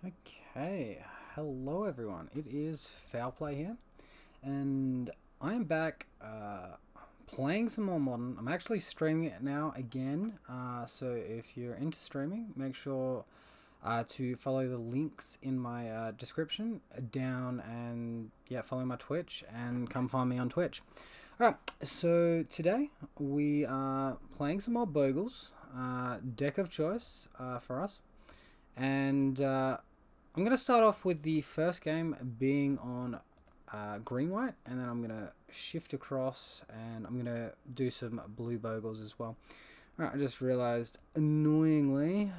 Okay, hello everyone. It is Foul Play here, and I am back playing some more Modern. I'm actually streaming it now again. So if you're into streaming, make sure to follow the links in my description down, and yeah, follow my Twitch and come find me on Twitch. All right. So today we are playing some more Bogles, deck of choice for us, and I'm going to start off with the first game being on green-white, and then I'm going to shift across, and I'm going to do some blue Bogles as well. Alright, I just realised, annoyingly,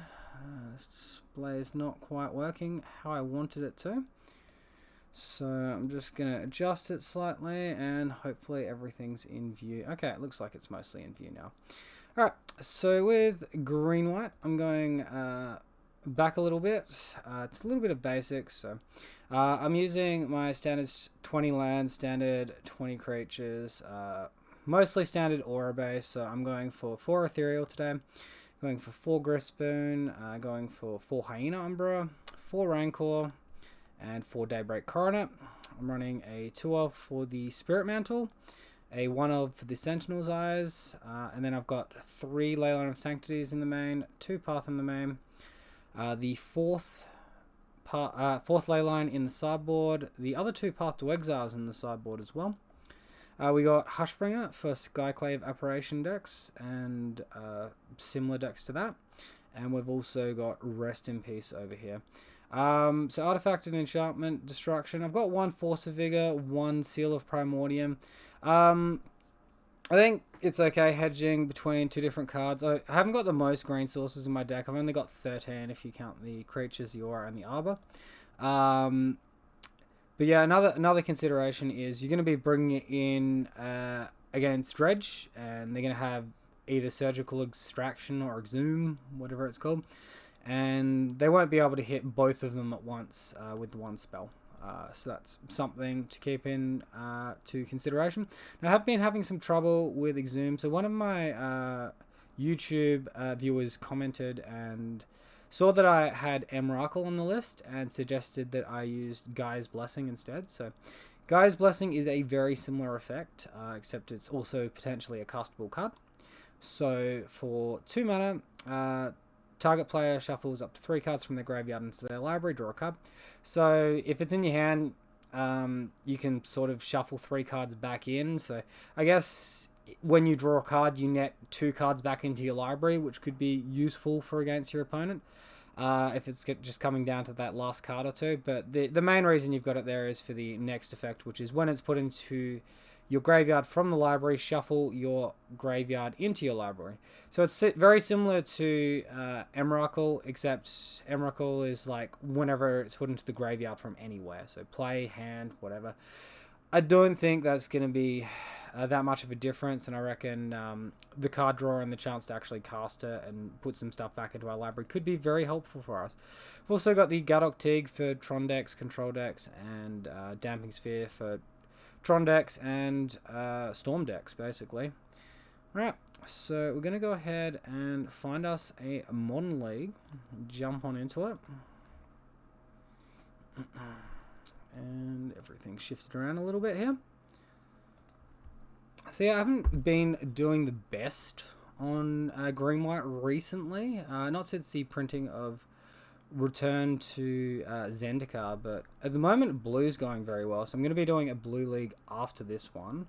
this display is not quite working how I wanted it to. So I'm just going to adjust it slightly, and hopefully everything's in view. Okay, it looks like it's mostly in view now. Alright, so with green-white, I'm going back a little bit. It's a little bit of basics. So I'm using my standard 20 lands, standard 20 creatures, mostly standard aura base. So I'm going for 4 ethereal today, going for 4 Grispoon, going for 4 hyena umbra, 4 rancor, and 4 daybreak coronet. I'm running a 2-of for the spirit mantle, a 1-of for the sentinel's eyes, and then I've got 3 leyline of sanctities in the main, 2 path in the main. The fourth ley line in the sideboard. The other 2 Path to Exiles in the sideboard as well. We got Hushbringer for Skyclave Apparition decks and similar decks to that. And we've also got Rest in Peace over here. So Artifact and Enchantment Destruction. I've got 1 Force of Vigor, 1 Seal of Primordium. I think it's okay hedging between 2 different cards. I haven't got the most green sources in my deck. I've only got 13 if you count the creatures, the aura, and the arbor. But yeah, another consideration is you're going to be bringing it in against Dredge, and they're going to have either Surgical Extraction or Exhume, whatever it's called. And they won't be able to hit both of them at once with the one spell. So that's something to keep in to consideration. Now, I have been having some trouble with Exhume. So one of my YouTube viewers commented and saw that I had Emrakul on the list and suggested that I used Gaia's Blessing instead. So Gaia's Blessing is a very similar effect, except it's also potentially a castable card. So for 2 mana, target player shuffles up to 3 cards from their graveyard into their library, draw a card. So if it's in your hand, you can sort of shuffle 3 cards back in. So I guess when you draw a card, you net 2 cards back into your library, which could be useful for against your opponent. If it's just coming down to that last card or 2. But the main reason you've got it there is for the next effect, which is when it's put into your graveyard from the library, shuffle your graveyard into your library. So it's very similar to Emrakul, except Emrakul is like whenever it's put into the graveyard from anywhere. So play, hand, whatever. I don't think that's going to be that much of a difference, and I reckon the card draw and the chance to actually cast it and put some stuff back into our library could be very helpful for us. We've also got the Gadok Tig for Tron decks, Control decks, and Damping Sphere for Tron decks and Storm decks, basically. Alright, so we're going to go ahead and find us a Modern League, jump on into it. And everything shifted around a little bit here. So yeah, I haven't been doing the best on green-white recently, not since the printing of Return to Zendikar, but at the moment blue's going very well, so I'm going to be doing a blue league after this one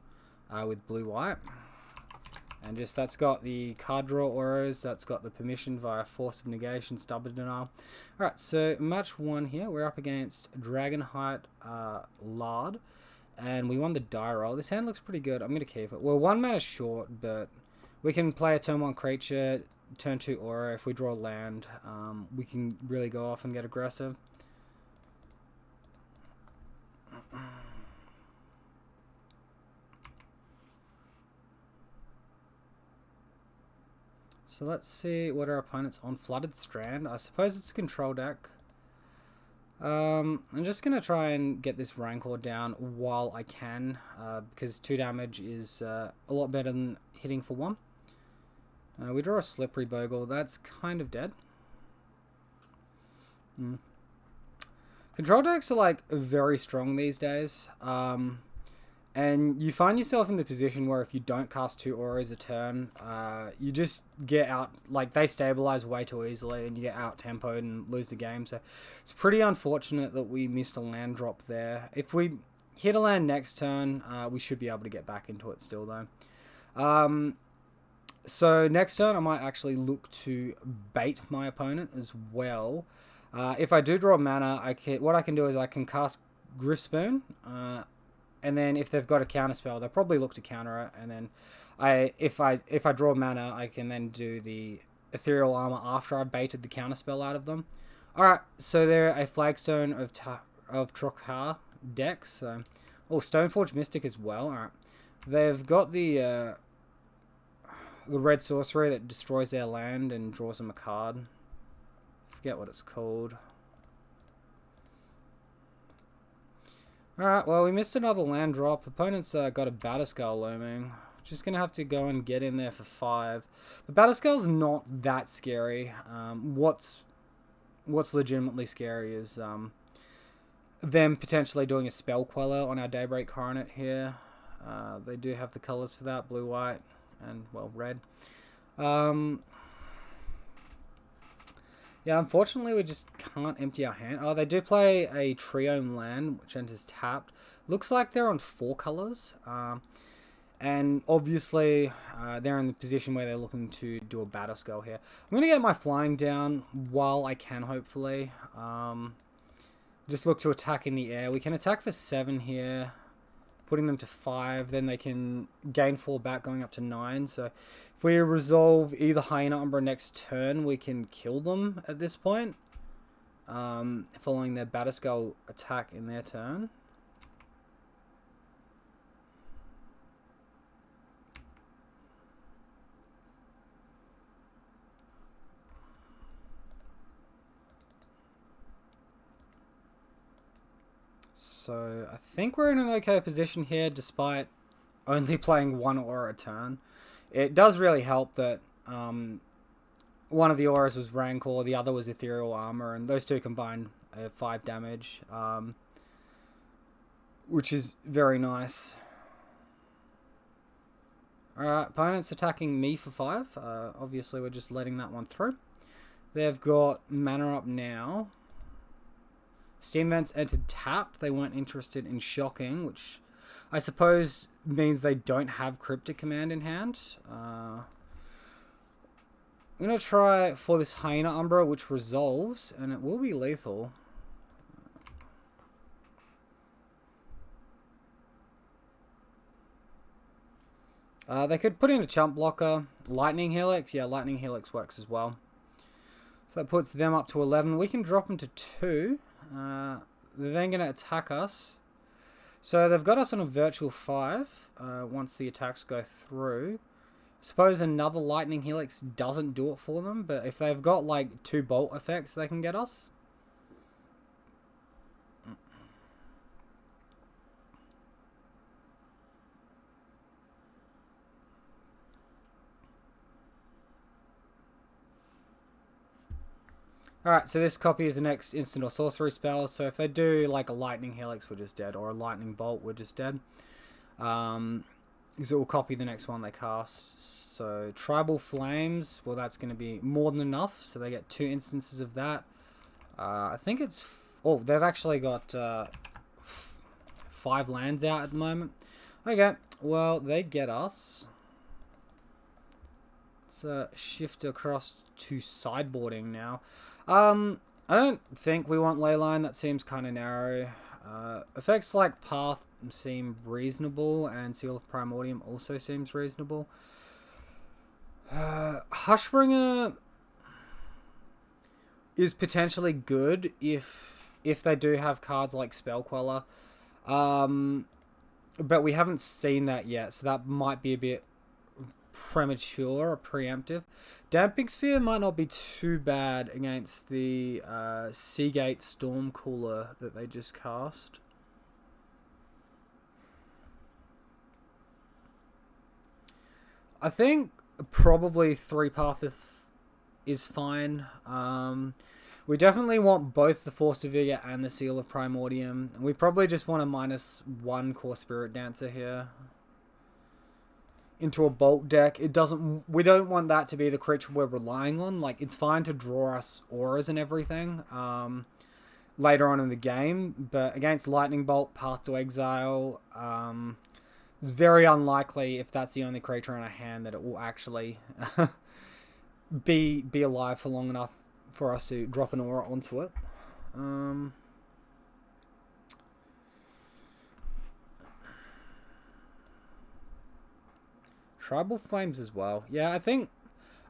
with blue-white. And just that's got the card draw auras, that's got the permission via Force of Negation, Stubborn Denial. Alright, so match 1 here, we're up against Dragonheight Lard, and we won the die roll. This hand looks pretty good, I'm going to keep it. We're 1 mana short, but we can play a turn 1 creature, turn 2 aura. If we draw land, we can really go off and get aggressive. So let's see what our opponent's on. Flooded Strand. I suppose it's a control deck. I'm just going to try and get this Rancor down while I can, because 2 damage is a lot better than hitting for 1. We draw a Slippery Bogle. That's kind of dead. Control decks are like very strong these days. And you find yourself in the position where if you don't cast 2 auras a turn, you just get out, like they stabilize way too easily and you get out tempoed and lose the game. So it's pretty unfortunate that we missed a land drop there. If we hit a land next turn, we should be able to get back into it still though. So next turn I might actually look to bait my opponent as well. If I do draw mana, what I can do is I can cast Griffspoon, and then if they've got a counter spell, they'll probably look to counter it. And then if I draw mana, I can then do the Ethereal Armor after I baited the counter spell out of them. Alright, so they're a Flagstone of Trokar deck. So, Stoneforge Mystic as well. Alright, they've got the red sorcery that destroys their land and draws them a card. Forget what it's called. Alright, well, we missed another land drop. Opponent's got a Batterskull looming. Just going to have to go and get in there for 5. The Batterskull's not that scary. What's legitimately scary is them potentially doing a Spell Queller on our Daybreak Coronet here. They do have the colours for that, blue, white, and, well, red. Yeah, unfortunately, we just can't empty our hand. Oh, they do play a Triome land, which enters tapped. Looks like they're on 4 colours. And obviously, they're in the position where they're looking to do a Batterskull here. I'm going to get my flying down while I can, hopefully. Just look to attack in the air. We can attack for 7 here, putting them to 5. Then they can gain 4 back, going up to 9. So if we resolve either Hyena Umbra next turn, we can kill them at this point, following their Batterskull attack in their turn. So I think we're in an okay position here, despite only playing 1 aura a turn. It does really help that one of the auras was Rancor, the other was Ethereal Armor, and those two combined 5 damage, which is very nice. Alright, opponent's attacking me for 5. Obviously, we're just letting that one through. They've got mana up now. Steam Vents entered tapped. They weren't interested in shocking, which I suppose means they don't have Cryptic Command in hand. I'm going to try for this Hyena Umbra, which resolves, and it will be lethal. They could put in a chump blocker. Lightning Helix. Yeah, Lightning Helix works as well. So that puts them up to 11. We can drop them to 2. They're then going to attack us. So they've got us on a virtual 5 once the attacks go through. Suppose another Lightning Helix doesn't do it for them, but if they've got like 2 bolt effects, they can get us. Alright, so this copy is the next instant or sorcery spell, so if they do like a Lightning Helix, we're just dead, or a Lightning Bolt, we're just dead. Because it will copy the next one they cast. So, Tribal Flames, well that's going to be more than enough, so they get 2 instances of that. I think it's... Oh, they've actually got 5 lands out at the moment. Okay, well, they get us. Let's shift across to sideboarding now. I don't think we want Leyline. That seems kind of narrow. Effects like Path seem reasonable, and Seal of Primordium also seems reasonable. Hushbringer is potentially good if they do have cards like Spell Queller. But we haven't seen that yet, so that might be a bit premature or preemptive. Damping Sphere might not be too bad against the Seagate Stormcooler that they just cast. I think probably 3 path is fine. We definitely want both the Force of Vigor and the Seal of Primordium. We probably just want a -1 Core Spirit Dancer here into a Bolt deck. We don't want that to be the creature we're relying on. Like, it's fine to draw us auras and everything later on in the game, but against Lightning Bolt, Path to Exile, it's very unlikely, if that's the only creature in our hand, that it will actually be alive for long enough for us to drop an aura onto it. Tribal Flames as well. Yeah, I think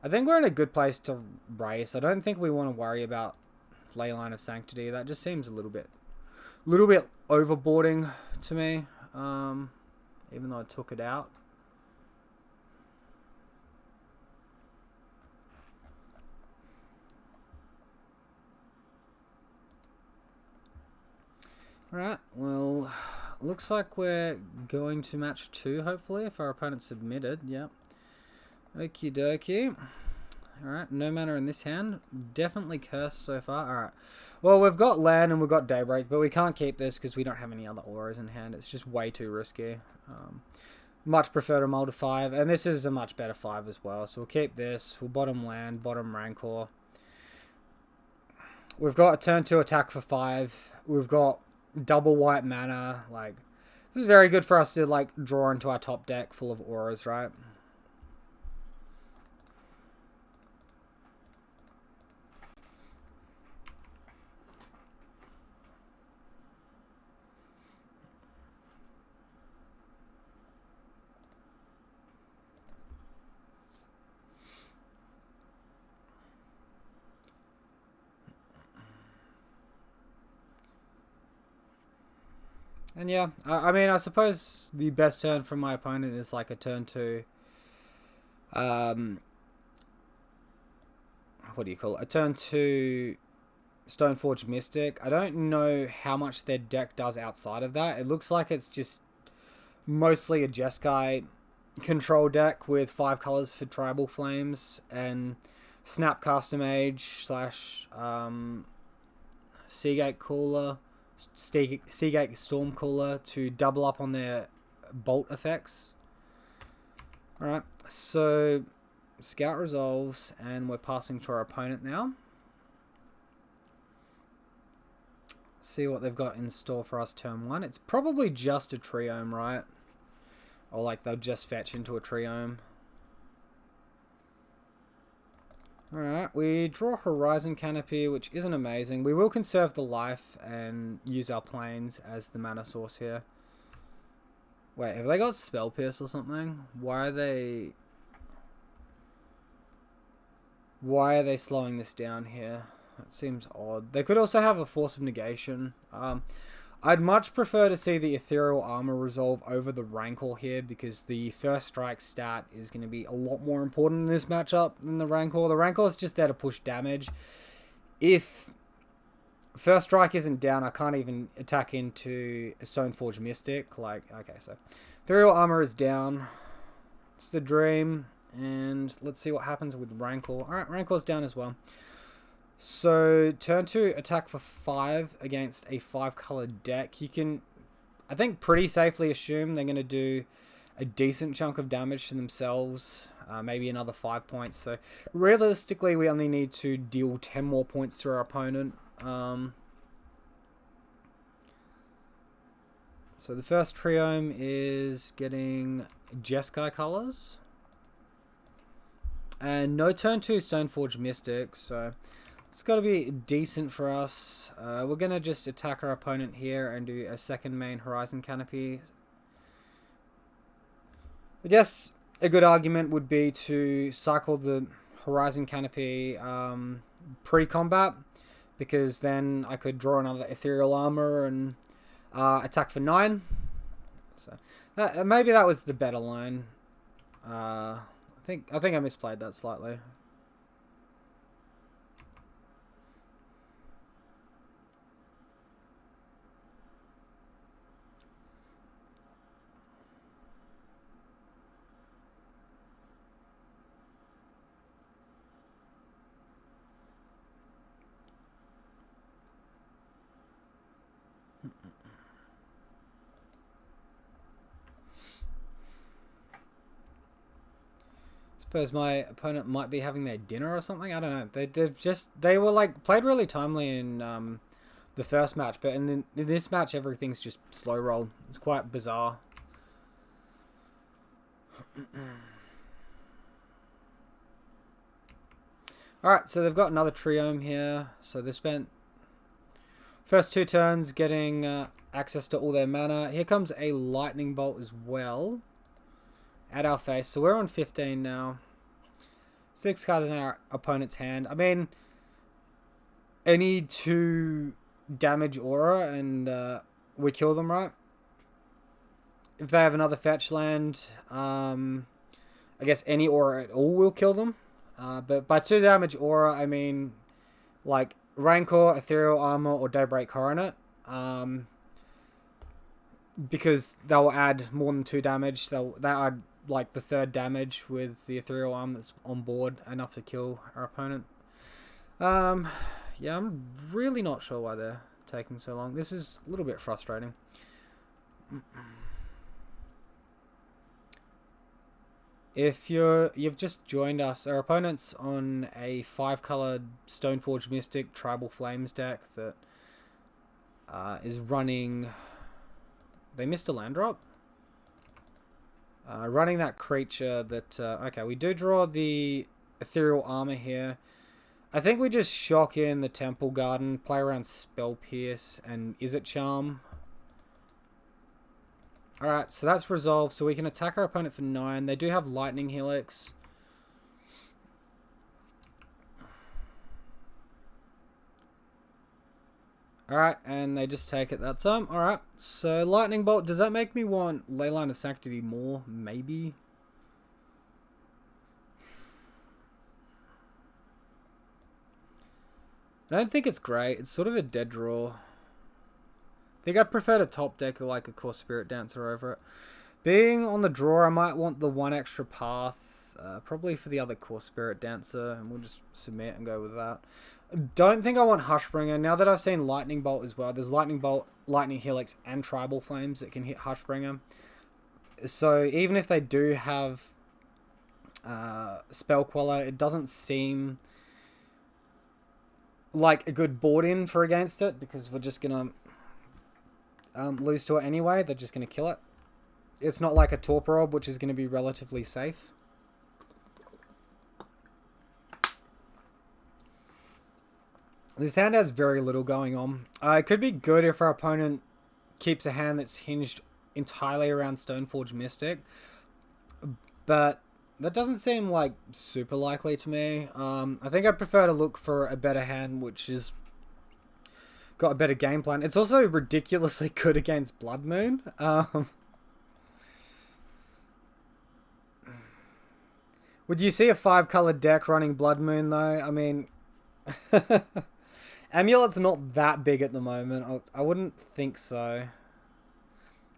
we're in a good place to race. I don't think we want to worry about Leyline of Sanctity. That just seems a little bit overboarding to me. Even though I took it out. Alright, well, looks like we're going to match 2, hopefully, if our opponent submitted. Yep. Okie dokie. Alright, no mana in this hand. Definitely cursed so far. Alright. Well, we've got land and we've got Daybreak, but we can't keep this because we don't have any other auras in hand. It's just way too risky. Much prefer to mull to 5, and this is a much better 5 as well. So we'll keep this. We'll bottom land, bottom Rancor. We've got a turn 2 attack for 5. We've got double white mana. Like, this is very good for us to like draw into our top deck full of auras, right? And yeah, I mean, I suppose the best turn from my opponent is like a turn 2. What do you call it? A turn 2 Stoneforge Mystic. I don't know how much their deck does outside of that. It looks like it's just mostly a Jeskai control deck with 5 colors for Tribal Flames and Snapcaster Mage / Seagate Cooler. Seagate Stormcooler to double up on their bolt effects. Alright, so Scout resolves and we're passing to our opponent now. See what they've got in store for us turn 1. It's probably just a Triome, right? Or like they'll just fetch into a Triome. Alright, we draw Horizon Canopy, which isn't amazing. We will conserve the life and use our planes as the mana source here. Wait, have they got Spell Pierce or something? Why are they slowing this down here? That seems odd. They could also have a Force of Negation. I'd much prefer to see the Ethereal Armor resolve over the Rancor here, because the first strike stat is going to be a lot more important in this matchup than the Rancor. The Rancor is just there to push damage. If first strike isn't down, I can't even attack into a Stoneforge Mystic. Like, okay, so Ethereal Armor is down. It's the dream. And let's see what happens with Rancor. Alright, Rancor's down as well. So, turn 2, attack for 5 against a 5-colored deck. You can, I think, pretty safely assume they're going to do a decent chunk of damage to themselves. Maybe another 5 points. So, realistically, we only need to deal 10 more points to our opponent. So, the first Triome is getting Jeskai colors. And no turn 2 Stoneforge Mystic, so it's got to be decent for us. We're going to just attack our opponent here and do a second main Horizon Canopy. I guess a good argument would be to cycle the Horizon Canopy pre-combat, because then I could draw another Ethereal Armor and attack for 9. So maybe that was the better line. I think I misplayed that slightly. Suppose my opponent might be having their dinner or something. I don't know. They were like played really timely in the first match, but in this match everything's just slow roll. It's quite bizarre. Alright, so they've got another Triome here. So they spent first 2 turns getting access to all their mana. Here comes a Lightning Bolt as well at our face. So we're on 15 now. 6 cards in our opponent's hand. I mean, any 2 damage aura and we kill them, right? If they have another fetch land, I guess any aura at all will kill them. But by 2 damage aura, I mean like Rancor, Ethereal Armor, or Daybreak Coronet. Because they'll add more than 2 damage. They'll add like the 3rd damage with the Ethereal Arm that's on board, enough to kill our opponent. Yeah, I'm really not sure why they're taking so long. This is a little bit frustrating. If you've just joined us, our opponent's on a 5-colored Stoneforge Mystic Tribal Flames deck that is running... They missed a land drop? Running that creature that... okay, we do draw the Ethereal Armor here. I think we just shock in the Temple Garden, play around Spell Pierce and Izzet Charm. Alright, so that's resolved, so we can attack our opponent for 9. They do have Lightning Helix. Alright, and they just take it that time. Alright, so Lightning Bolt, does that make me want Leyline of Sanctity more? Maybe. I don't think it's great. It's sort of a dead draw. I think I'd prefer to top deck like a Core Spirit Dancer over it. Being on the draw, I might want the 1 extra path. Probably for the other Core Spirit Dancer. And we'll just submit and go with that. Don't think I want Hushbringer. Now that I've seen Lightning Bolt as well. There's Lightning Bolt, Lightning Helix, and Tribal Flames that can hit Hushbringer. So even if they do have Spell Queller, it doesn't seem like a good board in for against it. Because we're just going to lose to it anyway. They're just going to kill it. It's not like a Torporob, which is going to be relatively safe. This hand has very little going on. It could be good if our opponent keeps a hand that's hinged entirely around Stoneforge Mystic. But that doesn't seem like super likely to me. I think I'd prefer to look for a better hand which is got a better game plan. It's also ridiculously good against Blood Moon. Would you see a 5-colored deck running Blood Moon though? I mean... Amulet's not that big at the moment. I wouldn't think so.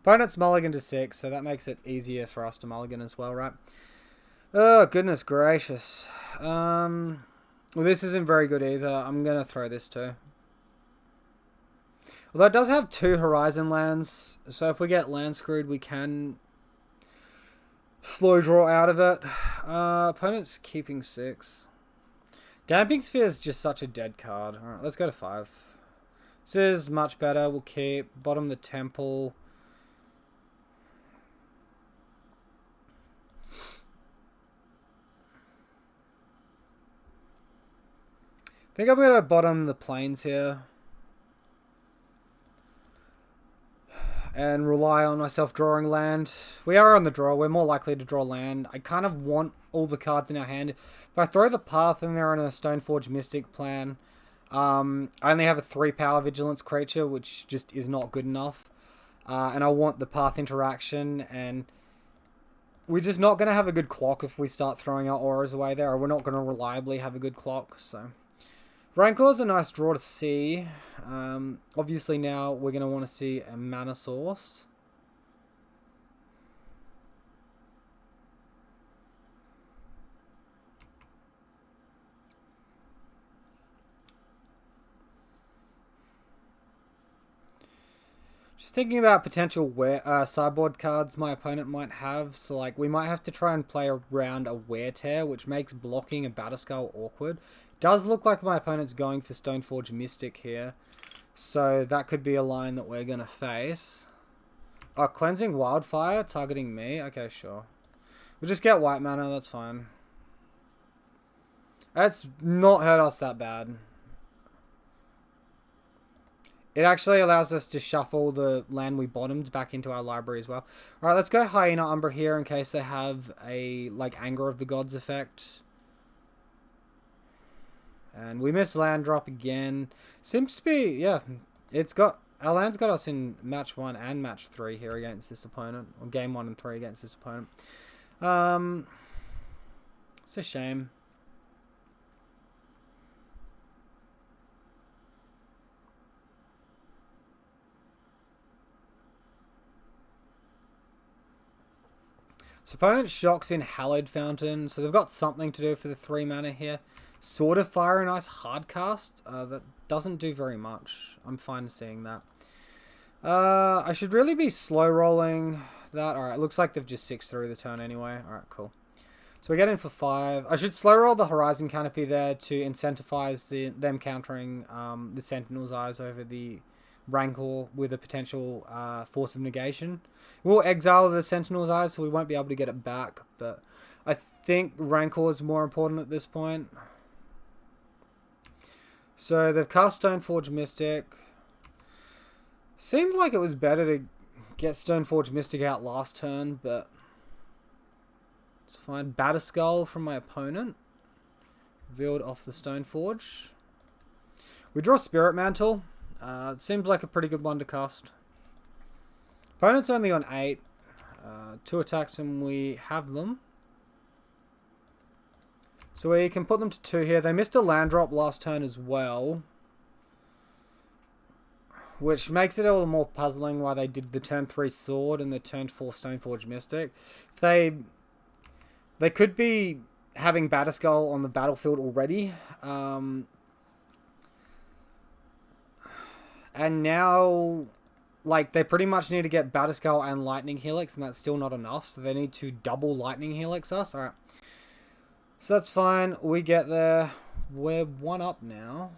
Opponent's mulligan to 6, so that makes it easier for us to mulligan as well, right? Oh, goodness gracious. Well, this isn't very good either. I'm going to throw this too. Although it does have 2 Horizon lands, so if we get land screwed, we can slow draw out of it. Opponent's keeping 6. Damping Sphere is just such a dead card. Alright, let's go to 5. This is much better. We'll keep. Bottom the Temple. I think I'm going to bottom the Plains here. And rely on myself drawing land. We are on the draw. We're more likely to draw land. I kind of want all the cards in our hand. If I throw the Path in there on a Stoneforge Mystic plan, I only have a 3 power Vigilance creature, which just is not good enough. And I want the Path interaction, and we're just not going to have a good clock if we start throwing our auras away there, or we're not going to reliably have a good clock, so... Rancor's a nice draw to see. Obviously now we're going to want to see a mana source. Just thinking about potential sideboard cards my opponent might have. So, like, we might have to try and play around a Wear Tear, which makes blocking a Batterskull awkward. Does look like my opponent's going for Stoneforge Mystic here. So, that could be a line that we're going to face. Oh, Cleansing Wildfire, targeting me. Okay, sure. We'll just get white mana, that's fine. That's not hurt us that bad. It actually allows us to shuffle the land we bottomed back into our library as well. Alright, let's go Hyena Umbra here in case they have a, like, Anger of the Gods effect. And we miss land drop again. Seems to be, yeah, our land's got us in match 1 and match 3 here against this opponent. Or game 1 and 3 against this opponent. It's a shame. So opponent shocks in Hallowed Fountain, so they've got something to do for the 3 mana here. Sword of Fire and Ice Hardcast, that doesn't do very much. I'm fine seeing that. I should really be slow rolling that. Alright, looks like they've just 6 through the turn anyway. Alright, cool. So we get in for 5. I should slow roll the Horizon Canopy there to incentivize them countering the Sentinel's Eyes over the Rancor with a potential Force of Negation. We'll exile the Sentinel's Eyes, so we won't be able to get it back, but I think Rancor is more important at this point. So they've cast Stoneforge Mystic. Seemed like it was better to get Stoneforge Mystic out last turn, but it's fine. Batterskull from my opponent. Revealed off the Stoneforge. We draw Spirit Mantle. It seems like a pretty good one to cast. Opponent's only on 8. 2 attacks and we have them. So we can put them to 2 here. They missed a land drop last turn as well, which makes it a little more puzzling why they did the turn 3 Sword and the turn 4 Stoneforge Mystic. If they could be having Batterskull on the battlefield already. And now, like, they pretty much need to get Batterskull and Lightning Helix, and that's still not enough, so they need to double Lightning Helix us. Alright. So that's fine. We get there. We're 1 up now.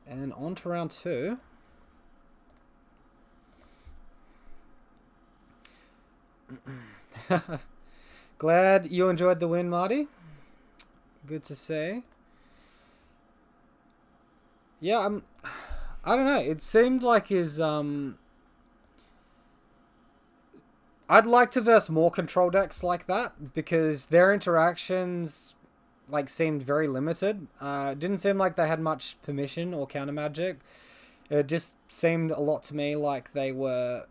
And on to round 2. Glad you enjoyed the win, Marty. Good to see. Yeah, I don't know. It seemed like his I'd like to verse more control decks like that because their interactions like seemed very limited. Didn't seem like they had much permission or counter magic. It just seemed a lot to me like they were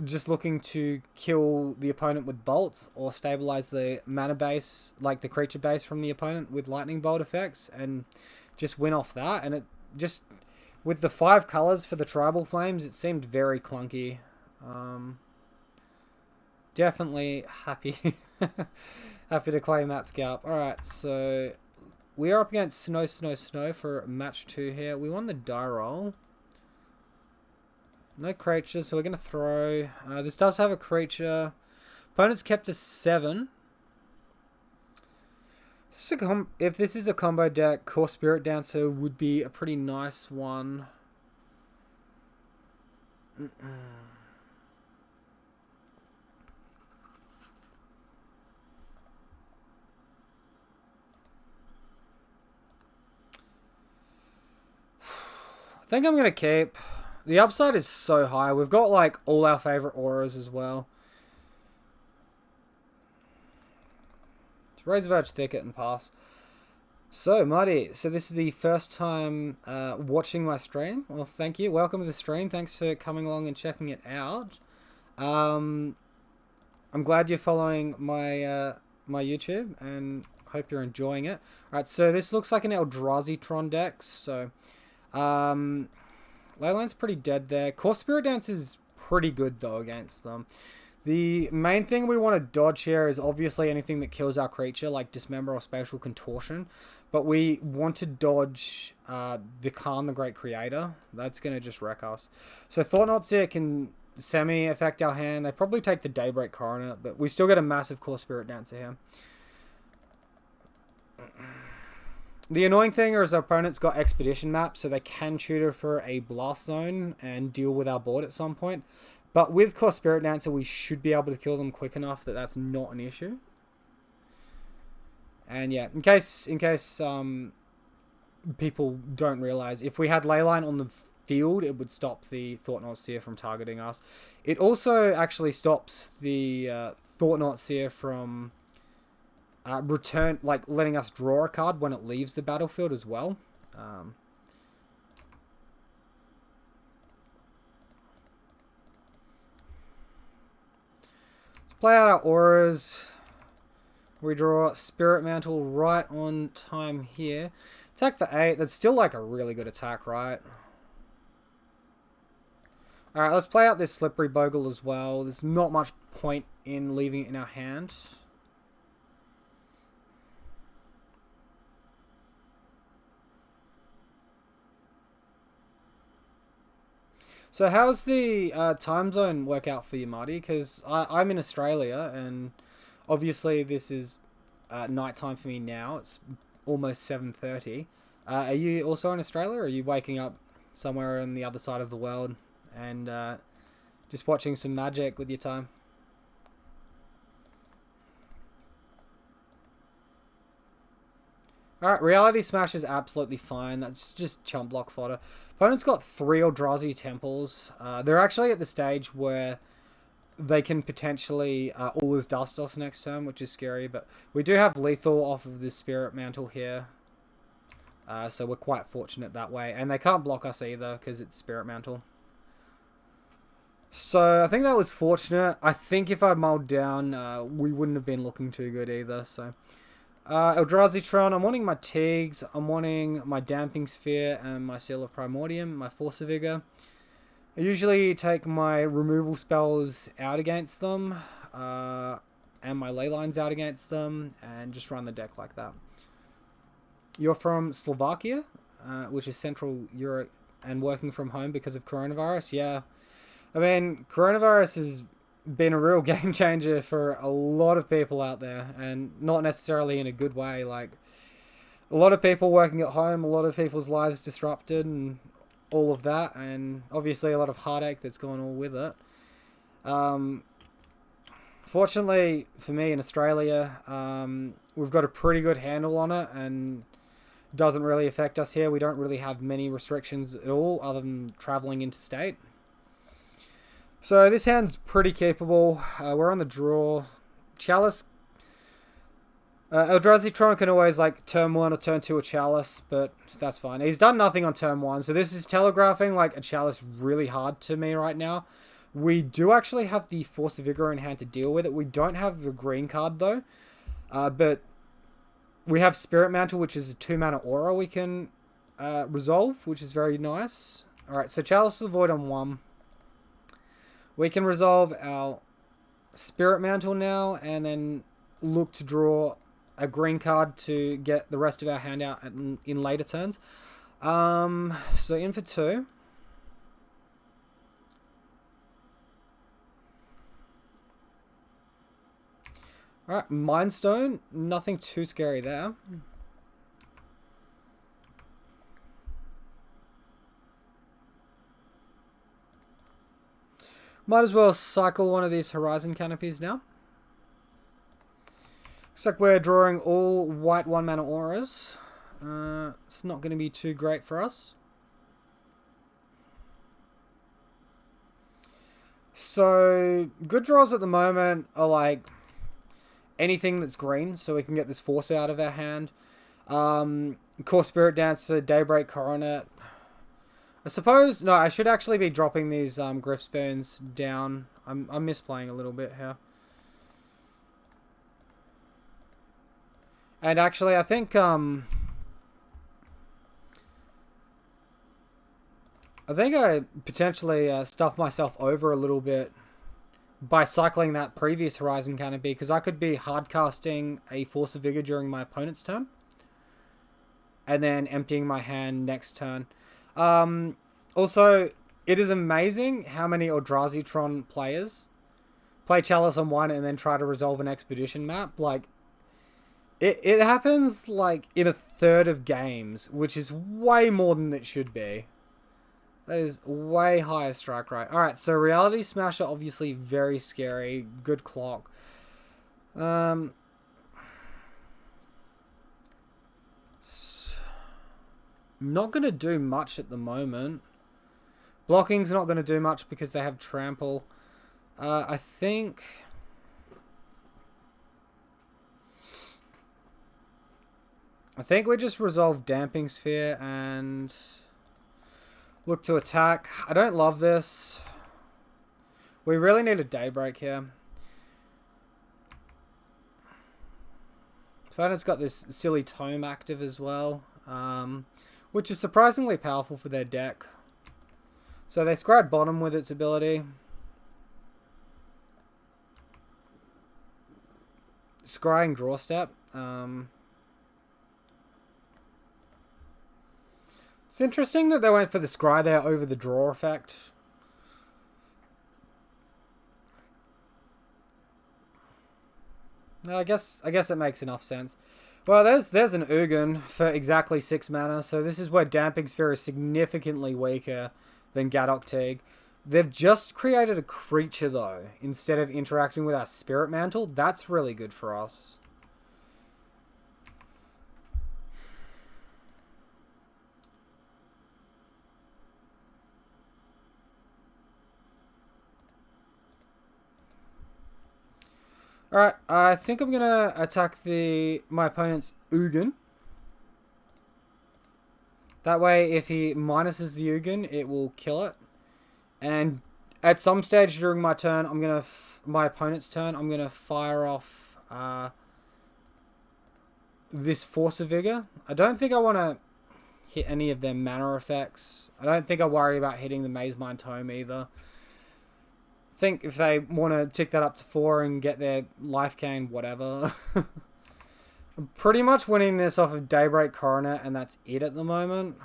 just looking to kill the opponent with bolts or stabilize the mana base, like the creature base from the opponent with lightning bolt effects and just win off that. And it just, with the 5 colors for the tribal flames, it seemed very clunky. Definitely happy happy to claim that scalp. Alright, so we are up against Snow for match 2 here. We won the die roll. No creatures, so we're going to throw. This does have a creature. Opponent's kept to 7. If this is a combo deck, Core Spirit Dancer would be a pretty nice one. I think I'm going to keep. The upside is so high. We've got like all our favorite auras as well. It's Razorverge Thicket and pass. So, Marty, so this is the first time watching my stream. Well, thank you. Welcome to the stream. Thanks for coming along and checking it out. I'm glad you're following my my YouTube and hope you're enjoying it. Alright, so this looks like an Eldrazi Tron deck. So, Leyland's pretty dead there. Core Spirit Dance is pretty good, though, against them. The main thing we want to dodge here is obviously anything that kills our creature, like Dismember or Spatial Contortion. But we want to dodge the Khan, the Great Creator. That's going to just wreck us. So Thought-Knot Seer can semi-affect our hand. They probably take the Daybreak Coronet, but we still get a massive Core Spirit Dancer here. The annoying thing is our opponent's got Expedition Map, so they can tutor for a Blast Zone and deal with our board at some point. But with Core Spirit Dancer, we should be able to kill them quick enough that that's not an issue. And yeah, in case people don't realize, if we had Leyline on the field, it would stop the Thought-Knot Seer from targeting us. It also actually stops the Thought-Knot Seer from letting us draw a card when it leaves the battlefield as well. Play out our auras. We draw Spirit Mantle right on time here. Attack for 8. That's still like a really good attack, right? Alright, let's play out this Slippery Bogle as well. There's not much point in leaving it in our hand. So how's the time zone work out for you, Marty? Because I'm in Australia, and obviously this is nighttime for me now. It's almost 7:30. Are you also in Australia, or are you waking up somewhere on the other side of the world and just watching some Magic with your time? Alright, Reality Smash is absolutely fine. That's just chump block fodder. Opponent's got 3 Eldrazi Temples. They're actually at the stage where they can potentially Ula's Dust us next turn, which is scary. But we do have lethal off of the Spirit Mantle here. So we're quite fortunate that way. And they can't block us either because it's Spirit Mantle. So I think that was fortunate. I think if I mulled down, we wouldn't have been looking too good either. So Eldrazi Tron, I'm wanting my Teagues, I'm wanting my Damping Sphere and my Seal of Primordium, my Force of Vigor. I usually take my removal spells out against them, and my ley lines out against them, and just run the deck like that. You're from Slovakia, which is Central Europe, and working from home because of coronavirus? Yeah. I mean, coronavirus has been a real game changer for a lot of people out there, and not necessarily in a good way. Like, a lot of people working at home, a lot of people's lives disrupted, and all of that, and obviously a lot of heartache that's gone all with it. Fortunately for me in Australia, we've got a pretty good handle on it, and it doesn't really affect us here. We don't really have many restrictions at all other than traveling interstate. So this hand's pretty capable. We're on the draw. Chalice. Eldrazi Tron can always like turn 1 or turn 2 a Chalice, but that's fine. He's done nothing on turn 1, so this is telegraphing like a Chalice really hard to me right now. We do actually have the Force of Vigor in hand to deal with it. We don't have the green card though, but we have Spirit Mantle, which is a 2-mana aura we can resolve, which is very nice. Alright, so Chalice of the Void on 1. We can resolve our Spirit Mantle now, and then look to draw a green card to get the rest of our hand out in later turns. So in for 2. Alright, Mind Stone. Nothing too scary there. Might as well cycle one of these Horizon Canopies now. Looks like we're drawing all white 1-mana auras. It's not going to be too great for us. So, good draws at the moment are like anything that's green, so we can get this Force out of our hand. Core Spirit Dancer, Daybreak Coronet. I suppose, no, I should actually be dropping these Griff Spoons down. I'm misplaying a little bit here. And actually, I think I potentially stuffed myself over a little bit by cycling that previous Horizon Canopy, because I could be hard casting a Force of Vigor during my opponent's turn, and then emptying my hand next turn. Also, it is amazing how many Eldrazi Tron players play Chalice on 1 and then try to resolve an Expedition map. Like, it happens like in a third of games, which is way more than it should be. That is way higher strike rate. Alright, so Reality Smasher, obviously very scary. Good clock. Not going to do much at the moment. Blocking's not going to do much because they have Trample. I think we just resolve Damping Sphere and look to attack. I don't love this. We really need a Daybreak here. Opponent's got this silly Tome active as well, which is surprisingly powerful for their deck. So they scryed bottom with its ability. Scrying Draw Step. It's interesting that they went for the scry there over the draw effect. I guess it makes enough sense. Well, there's an Ugin for exactly 6 mana, so this is where Damping Sphere is significantly weaker than Gadok Teeg. They've just created a creature, though, instead of interacting with our Spirit Mantle. That's really good for us. Alright, I think I'm going to attack my opponent's Ugin. That way, if he minuses the Ugin, it will kill it. And at some stage during my turn, my opponent's turn, I'm going to fire off this Force of Vigor. I don't think I want to hit any of their mana effects. I don't think I worry about hitting the Maze Mind Tome either. I think if they want to tick that up to 4 and get their life gain, whatever. I'm pretty much winning this off of Daybreak Coronet, and that's it at the moment.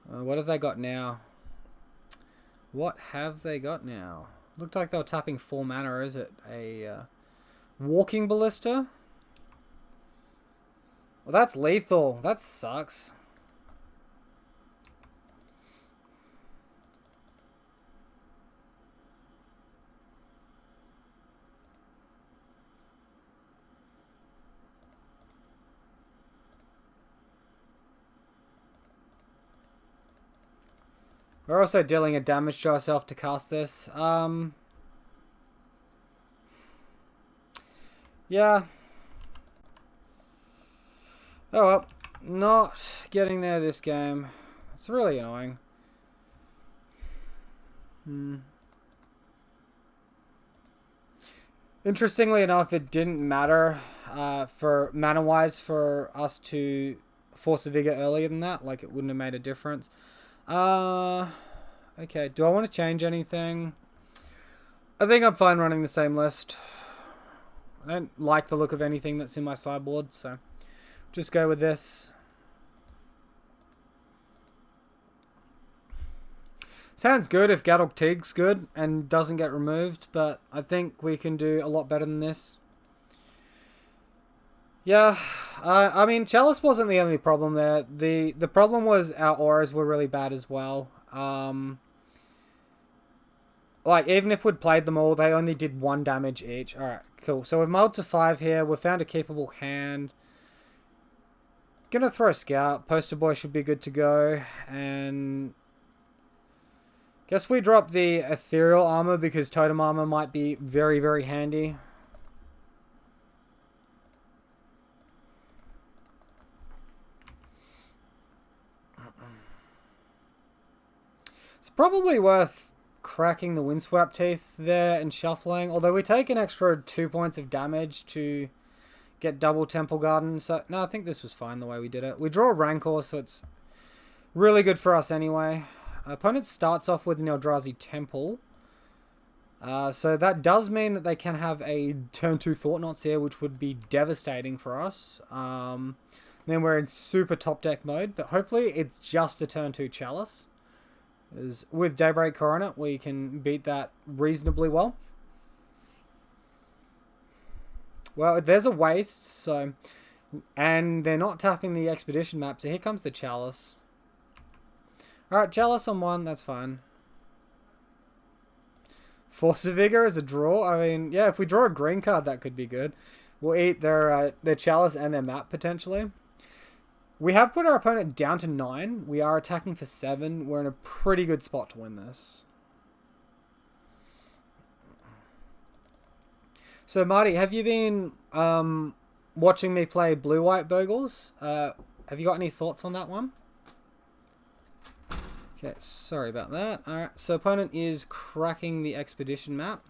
What have they got now? What have they got now? Looked like they were tapping 4 mana. Is it a Walking Ballista? Well, that's lethal. That sucks. We're also dealing a damage to ourselves to cast this. Yeah. Oh well. Not getting there this game. It's really annoying. Interestingly enough, it didn't matter for mana-wise for us to Force of Vigor earlier than that. Like, it wouldn't have made a difference. Okay, do I want to change anything? I think I'm fine running the same list. I don't like the look of anything that's in my sideboard, so just go with this. Sounds good if Gadok Teeg's good and doesn't get removed, but I think we can do a lot better than this. Yeah, I mean, Chalice wasn't the only problem there. The problem was our auras were really bad as well. Like, even if we'd played them all, they only did 1 damage each. Alright, cool. So we've mulled to 5 here. We've found a keepable hand. Gonna throw a Scout. Poster Boy should be good to go. And guess we drop the Ethereal Armor because Totem Armor might be very, very handy. It's probably worth cracking the Windswept Teeth there and shuffling. Although we take an extra 2 points of damage to get double Temple Garden. So, no, I think this was fine the way we did it. We draw a Rancor, so it's really good for us anyway. Our opponent starts off with an Eldrazi Temple. So that does mean that they can have a turn 2 Thought-Knots here, which would be devastating for us. Then we're in super top deck mode, but hopefully it's just a turn 2 Chalice. As with Daybreak Coronet, we can beat that reasonably well. Well, there's a waste, so... And they're not tapping the Expedition map, so here comes the Chalice. Alright, Chalice on 1, that's fine. Force of Vigor is a draw. I mean, yeah, if we draw a green card, that could be good. We'll eat their Chalice and their map, potentially. We have put our opponent down to 9. We are attacking for 7. We're in a pretty good spot to win this. So, Marty, have you been watching me play Blue-White Bogles? Have you got any thoughts on that one? Okay, sorry about that. Alright, so opponent is cracking the Expedition map.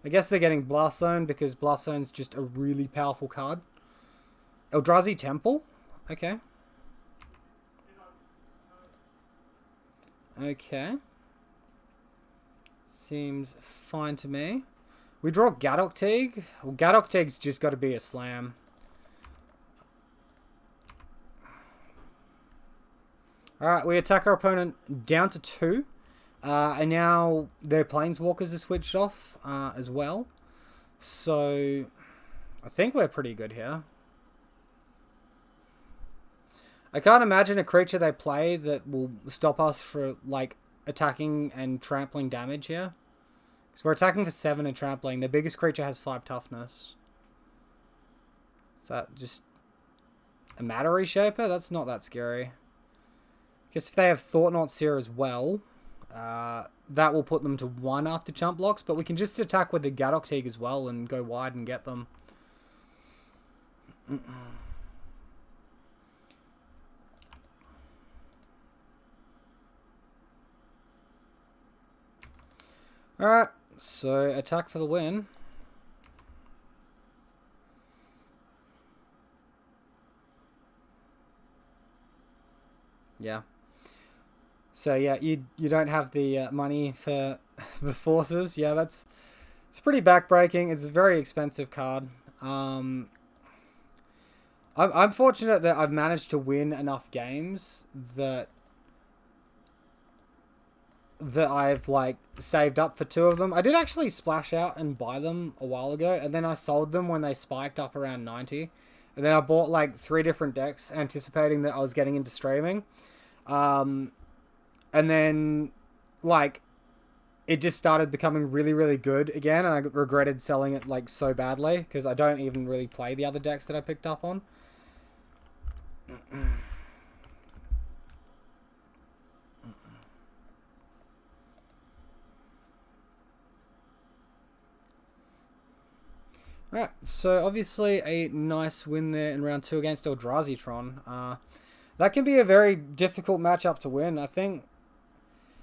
I guess they're getting Blast Zone because Blast Zone's just a really powerful card. Eldrazi Temple? Okay. Okay. Seems fine to me. We draw Gadok Teeg. Well, Gadok Teeg's just got to be a slam. Alright, we attack our opponent down to 2. And now their Planeswalkers are switched off as well. So, I think we're pretty good here. I can't imagine a creature they play that will stop us for, like, attacking and trampling damage here. Because we're attacking for 7 and trampling. The biggest creature has 5 toughness. Is that just a Matter Reshaper? That's not that scary. Guess if they have Thought-Knots here as well, that will put them to 1 after chump blocks. But we can just attack with the Gadok Teeg as well and go wide and get them. Alright, so attack for the win. Yeah. So yeah, you don't have the money for the forces. Yeah, it's pretty backbreaking. It's a very expensive card. I'm fortunate that I've managed to win enough games that I've like saved up for 2 of them. I did actually splash out and buy them a while ago, and then I sold them when they spiked up around 90. And then I bought like 3 different decks anticipating that I was getting into streaming. And then like it just started becoming really, really good again, and I regretted selling it like so badly because I don't even really play the other decks that I picked up on. Alright, so obviously a nice win there in round 2 against Eldrazi Tron. That can be a very difficult matchup to win. I think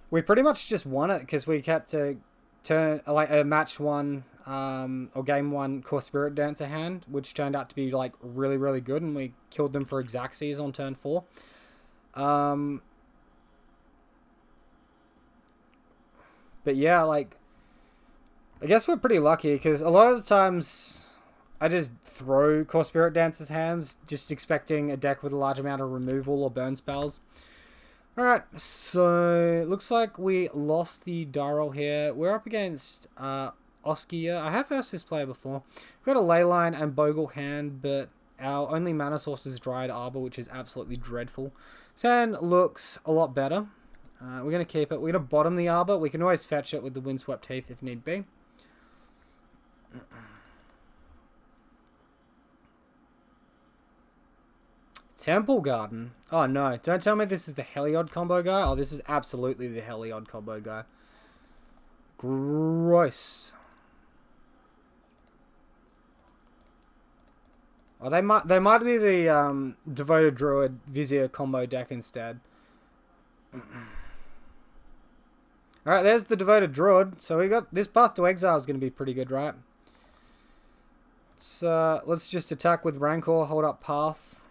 we pretty much just won it because we kept a match 1 or game 1 Core Spirit Dancer hand, which turned out to be like really, really good, and we killed them for Xaxes on turn 4. But yeah, like I guess we're pretty lucky because a lot of the times I just throw Core Spirit Dancer's hands just expecting a deck with a large amount of removal or burn spells. Alright, so looks like we lost the die roll here. We're up against Oskia. I have faced this player before. We've got a Leyline and Bogle hand, but our only mana source is Dryad Arbor, which is absolutely dreadful. Sand looks a lot better. We're going to keep it. We're going to bottom the Arbor. We can always fetch it with the Windswept Teeth if need be. Temple Garden. Oh no, don't tell me this is the Heliod combo guy. Oh, this is absolutely the Heliod combo guy. Gross. Oh, they might be the Devoted Druid Vizier combo deck instead. Alright, there's the Devoted Druid. So we got this Path to Exile is going to be pretty good, right? So let's just attack with Rancor, hold up Path.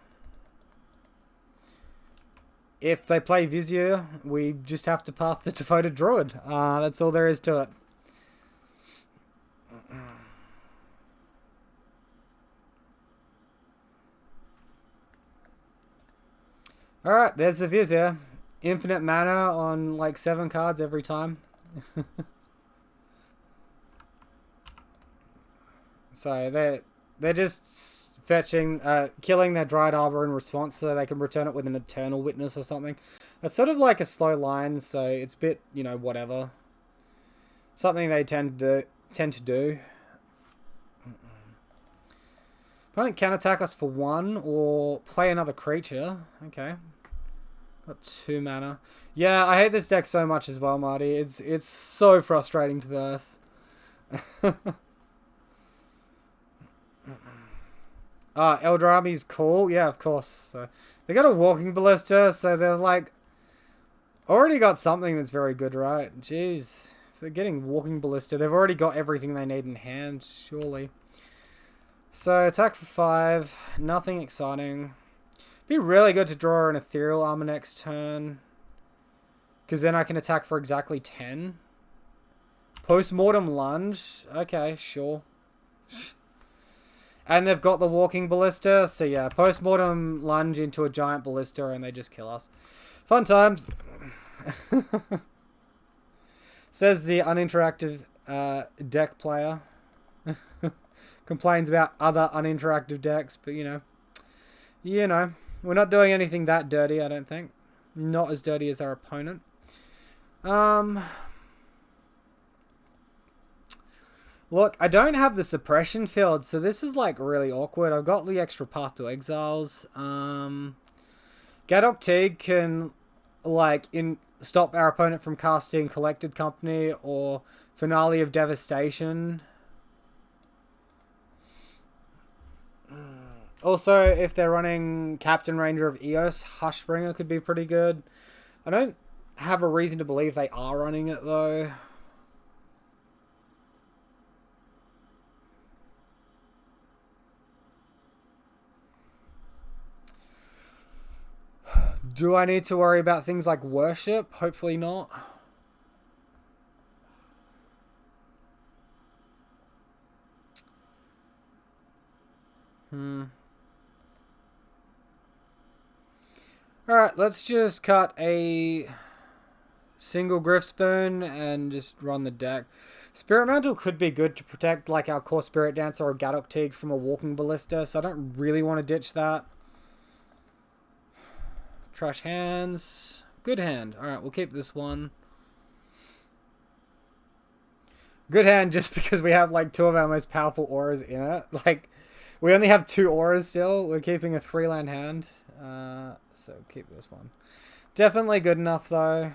If they play Vizier, we just have to Path the Devoted Druid. That's all there is to it. Alright, there's the Vizier. Infinite mana on like 7 cards every time. So they're just fetching, killing their Dried Arbor in response so they can return it with an Eternal Witness or something. That's sort of like a slow line, so it's a bit, you know, whatever. Something they tend to do. Opponent can attack us for 1 or play another creature. Okay. Got 2 mana. Yeah, I hate this deck so much as well, Marty. It's so frustrating to verse. Eldrazi's cool. Yeah, of course. So they got a Walking Ballista, so they're like already got something that's very good, right? Jeez. If they're getting Walking Ballista, they've already got everything they need in hand, surely. So attack for 5. Nothing exciting. Be really good to draw an Ethereal Armor next turn. Because then I can attack for exactly 10. Postmortem Lunge. Okay, sure. And they've got the Walking Ballista. So yeah, Postmortem Lunge into a Giant Ballista and they just kill us. Fun times. Says the uninteractive deck player. Complains about other uninteractive decks, but you know. We're not doing anything that dirty, I don't think. Not as dirty as our opponent. Look, I don't have the suppression field, so this is like really awkward. I've got the extra Path to Exiles. Gadok Teague can stop our opponent from casting Collected Company or Finale of Devastation. Also, if they're running Captain Ranger of Eos, Hushbringer could be pretty good. I don't have a reason to believe they are running it, though. Do I need to worry about things like Worship? Hopefully not. Alright, let's just cut a single Griffspoon and just run the deck. Spirit Mantle could be good to protect like our core Spirit Dancer or Gadok Teague from a Walking Ballista, so I don't really want to ditch that. Trash hands. Good hand. Alright, we'll keep this one. Good hand just because we have like 2 of our most powerful auras in it. Like, we only have 2 auras still. We're keeping a 3-land hand. So keep this one. Definitely good enough though.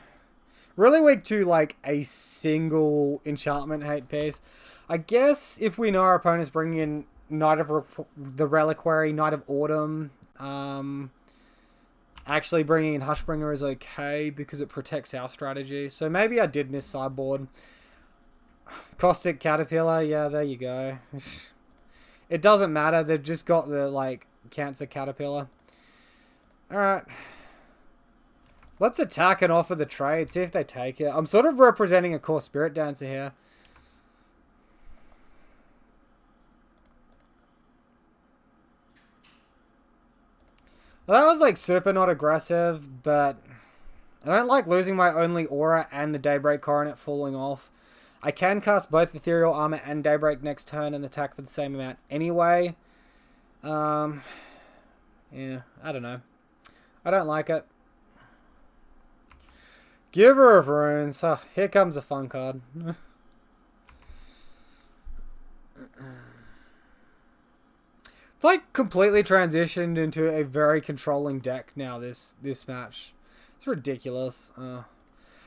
Really weak to like a single enchantment hate piece. I guess if we know our opponent's bringing in Knight of the Reliquary, Knight of Autumn, actually bringing in Hushbringer is okay because it protects our strategy. So maybe I did miss sideboard. Caustic Caterpillar, yeah, there you go. It doesn't matter, they've just got the like Cancer Caterpillar. Alright. Let's attack and offer the trade, see if they take it. I'm sort of representing a core Spirit Dancer here. Well, that was like super not aggressive, but I don't like losing my only aura and the Daybreak Coronet falling off. I can cast both Ethereal Armor and Daybreak next turn and attack for the same amount anyway. Yeah, I don't know. I don't like it. Giver of Runes. Oh, here comes a fun card. It's like completely transitioned into a very controlling deck now, this match. It's ridiculous.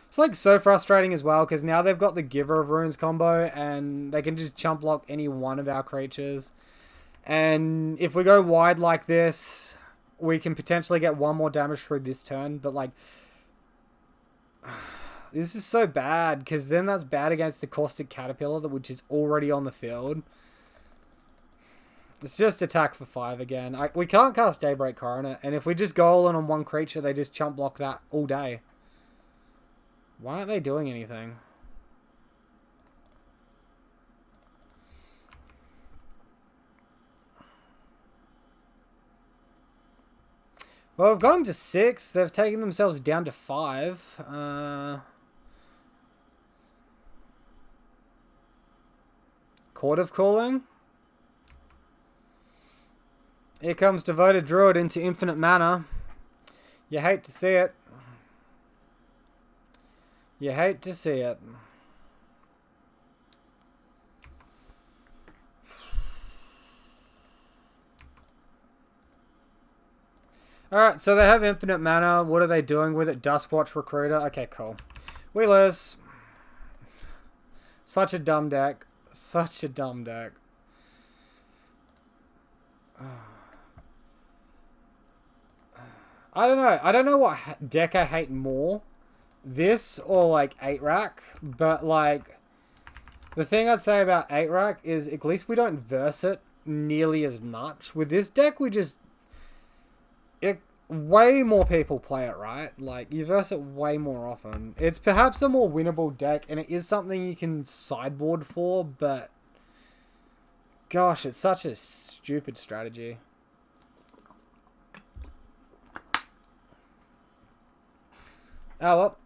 It's like so frustrating as well because now they've got the Giver of Runes combo and they can just chump block any one of our creatures. And if we go wide like this, we can potentially get 1 more damage through this turn, but like This is so bad, because then that's bad against the Caustic Caterpillar, which is already on the field. It's just attack for 5 again. We can't cast Daybreak Coroner, and if we just go all in on one creature, they just chump block that all day. Why aren't they doing anything? Well, we've got them to 6. They've taken themselves down to 5. Court of Calling. Here comes Devoted Druid into infinite mana. You hate to see it. You hate to see it. Alright, so they have infinite mana. What are they doing with it? Duskwatch Recruiter. Okay, cool. We lose. Such a dumb deck. Such a dumb deck. I don't know. I don't know what deck I hate more. This or like 8-rack. But like, the thing I'd say about 8-rack is at least we don't verse it nearly as much. With this deck, we just... way more people play it, right? Like, you verse it way more often. It's perhaps a more winnable deck, and it is something you can sideboard for, but... gosh, it's such a stupid strategy. Oh, well.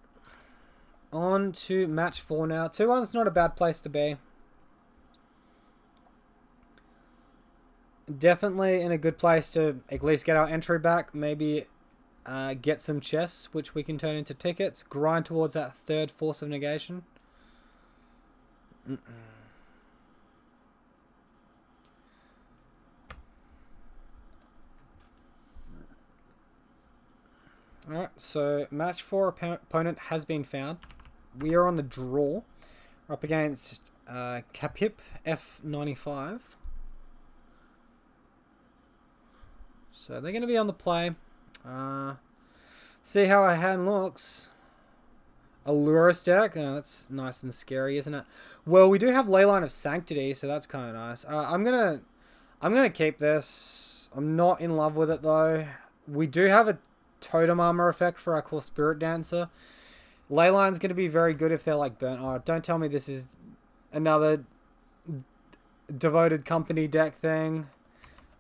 On to match 4 now. 2-1's not a bad place to be. Definitely in a good place to at least get our entry back. Maybe get some chests, which we can turn into tickets. Grind towards that 3rd Force of Negation. Alright, so match 4 opponent has been found. We are on the draw. We're up against Capip F95. So they're going to be on the play. See how our hand looks. Allurus deck. Oh, that's nice and scary, isn't it? Well, we do have Leyline of Sanctity, so that's kind of nice. I'm gonna keep this. I'm not in love with it though. We do have a Totem Armor effect for our core Spirit Dancer. Leyline's going to be very good if they're like burnt. Oh, don't tell me this is another Devoted Company deck thing.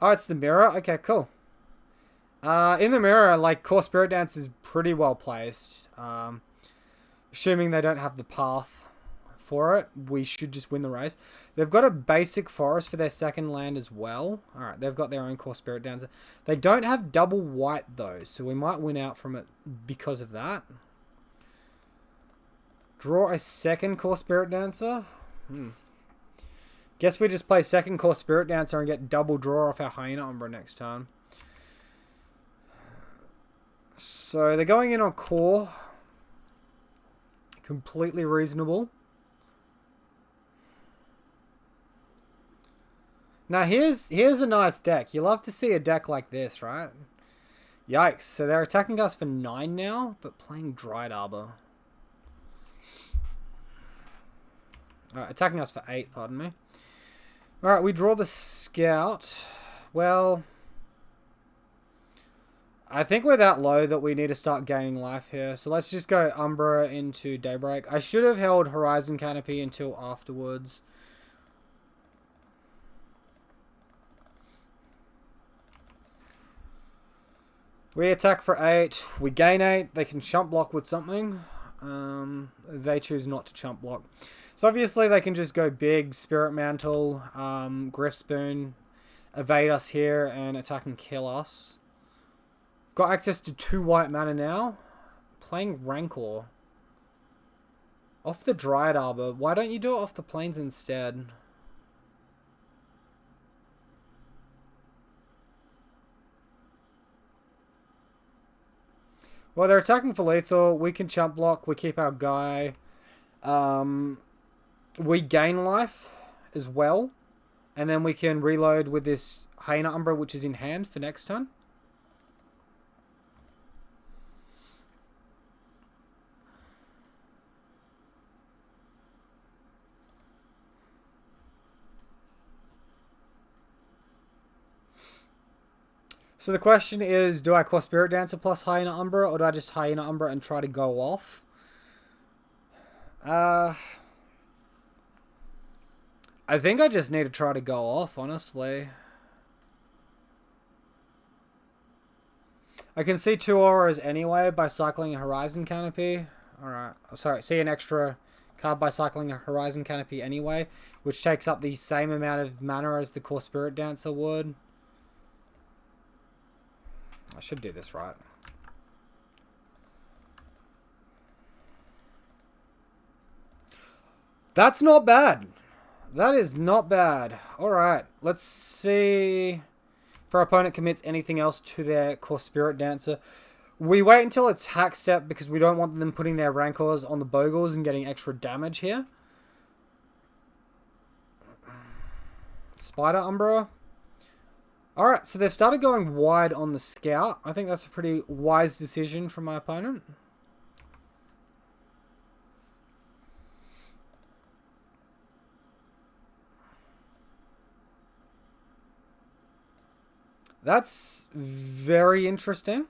Oh, it's the mirror. Okay, cool. In the mirror, like, Core Spirit Dance is pretty well placed. Assuming they don't have the path for it, we should just win the race. They've got a basic forest for their 2nd land as well. Alright, they've got their own Core Spirit Dancer. They don't have double white, though, so we might win out from it because of that. Draw a 2nd Core Spirit Dancer. Guess we just play 2nd Core Spirit Dancer and get double draw off our Hyena Umbra next turn. So they're going in on core. Completely reasonable. Now here's a nice deck. You love to see a deck like this, right? Yikes. So they're attacking us for 9 now, but playing Dried Arbor. Alright, attacking us for 8, pardon me. Alright, we draw the Scout. Well, I think we're that low that we need to start gaining life here. So let's just go Umbra into Daybreak. I should have held Horizon Canopy until afterwards. We attack for 8. We gain 8. They can chump block with something. They choose not to chump block. So obviously they can just go big, Spirit Mantle, Griff Spoon, evade us here and attack and kill us. Got access to 2 white mana now. Playing Rancor. Off the Dryad Arbor. Why don't you do it off the plains instead? Well, they're attacking for lethal. We can chump block. We keep our guy. We gain life as well. And then we can reload with this Hyena Umbra, which is in hand for next turn. So the question is, do I call Spirit Dancer plus Hyena Umbra, or do I just Hyena Umbra and try to go off? I think I just need to try to go off, honestly. I can see 2 auras anyway by cycling a Horizon Canopy. Alright, sorry, see an extra card by cycling a Horizon Canopy anyway, which takes up the same amount of mana as the core Spirit Dancer would. I should do this right. That's not bad. That is not bad. Alright, let's see if our opponent commits anything else to their core Spirit Dancer. We wait until attack step because we don't want them putting their Rancors on the Bogles and getting extra damage here. Spider Umbra. Alright, so they've started going wide on the Scout. I think that's a pretty wise decision from my opponent. That's very interesting.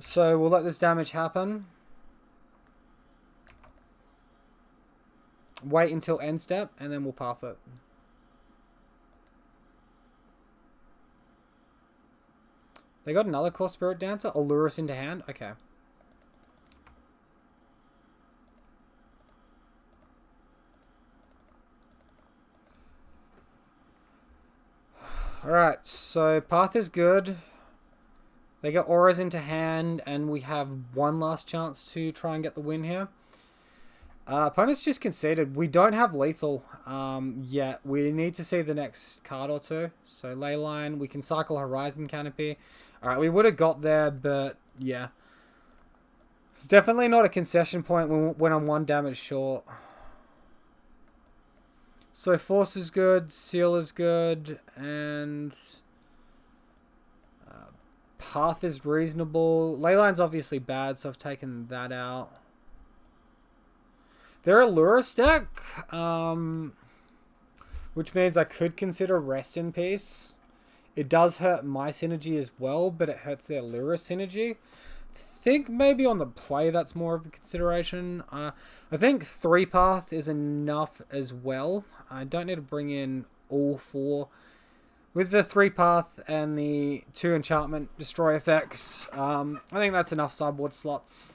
So we'll let this damage happen. Wait until end step, and then we'll path it. They got another core Spirit Dancer? I'll lure us into hand? Okay. Alright, so path is good. They get auras into hand, and we have one last chance to try and get the win here. Opponent's just conceded. We don't have lethal yet. We need to see the next card or two. So Leyline, we can cycle Horizon Canopy. Alright, we would have got there, but yeah. It's definitely not a concession point when I'm 1 damage short. So Force is good, Seal is good, and Path is reasonable. Leyline's obviously bad, so I've taken that out. They're a Lurus deck, which means I could consider Rest in Peace. It does hurt my synergy as well, but it hurts their Lurus synergy. I think maybe on the play that's more of a consideration. I think 3 path is enough as well. I don't need to bring in all 4. With the 3 path and the 2 enchantment destroy effects, I think that's enough sideboard slots.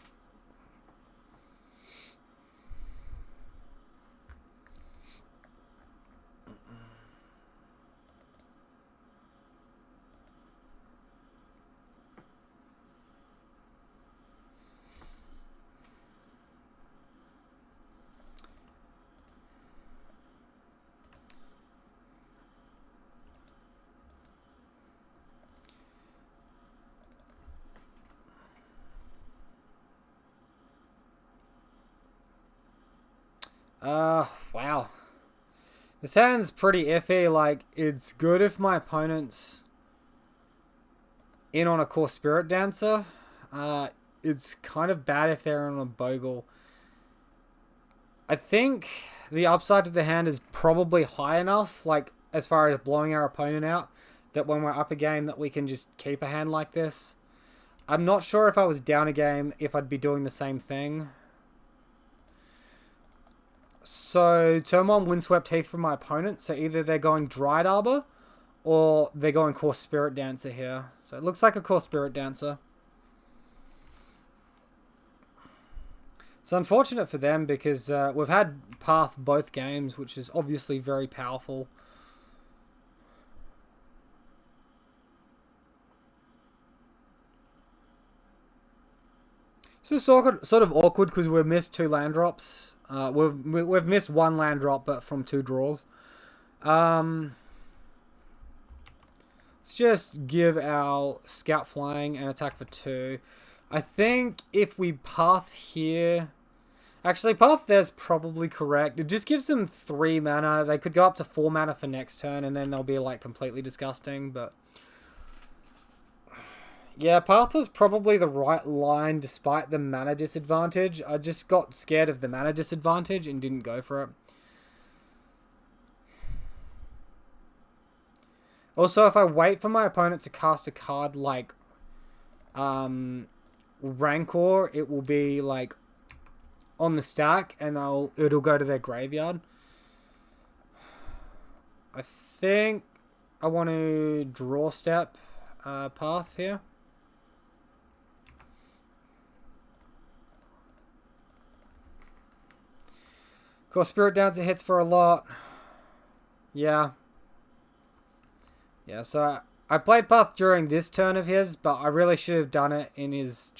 Wow. This hand's pretty iffy. Like, it's good if my opponent's in on a core Spirit Dancer. It's kind of bad if they're on a Bogle. I think the upside to the hand is probably high enough, like, as far as blowing our opponent out, that when we're up a game that we can just keep a hand like this. I'm not sure if I was down a game if I'd be doing the same thing. So, turn 1 Windswept Heath from my opponent. So, either they're going Dryad Arbor or they're going core Spirit Dancer here. So, it looks like a core Spirit Dancer. It's unfortunate for them because we've had Path both games, which is obviously very powerful. So, sort of awkward because we've missed 2 land drops. We've missed 1 land drop, but from 2 draws. Let's just give our Scout Flying and attack for 2. I think if we path here... Actually, path there's probably correct. It just gives them 3 mana. They could go up to 4 mana for next turn, and then they'll be like completely disgusting, but... Yeah, path was probably the right line despite the mana disadvantage. I just got scared of the mana disadvantage and didn't go for it. Also, if I wait for my opponent to cast a card like Rancor, it will be like on the stack and it'll go to their graveyard. I think I want to draw step path here. Of course, Spirit Dancer hits for a lot. Yeah. Yeah, so I played path during this turn of his, but I really should have done it in his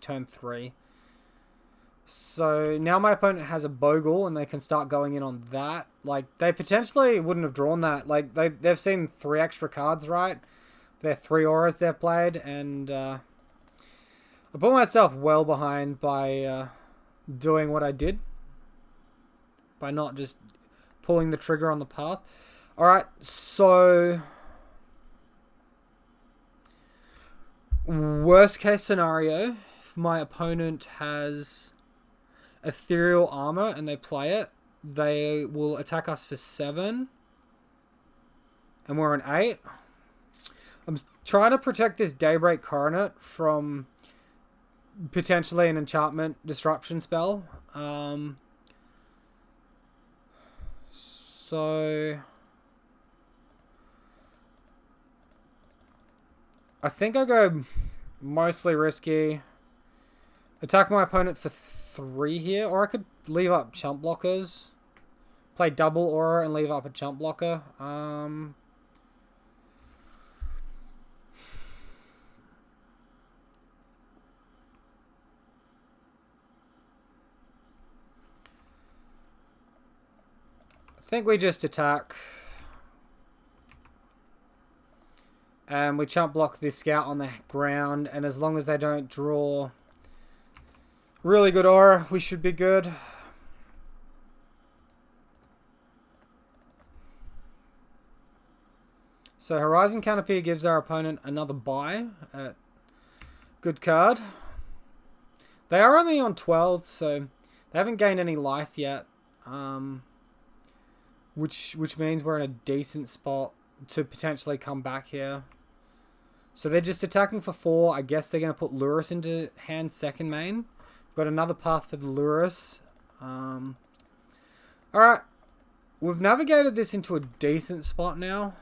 turn 3. So now my opponent has a Bogle and they can start going in on that. Like, they potentially wouldn't have drawn that. Like, they've seen 3 extra cards, right? They're 3 auras they've played, and I put myself well behind by doing what I did. By not just pulling the trigger on the path. Alright, so worst case scenario, if my opponent has Ethereal Armor and they play it, they will attack us for 7. And we're an 8. I'm trying to protect this Daybreak Coronet from potentially an enchantment disruption spell. So I think I go mostly risky. Attack my opponent for 3 here, or I could leave up chump blockers. Play double aura and leave up a chump blocker. I think we just attack. And we chump block this scout on the ground, and as long as they don't draw really good aura, we should be good. So Horizon Canopy gives our opponent another buy. Good card. They are only on 12, so they haven't gained any life yet. Which means we're in a decent spot to potentially come back here. So they're just attacking for 4. I guess they're going to put Lurrus into hand second main. We've got another path for the Lurrus. Alright. We've navigated this into a decent spot now.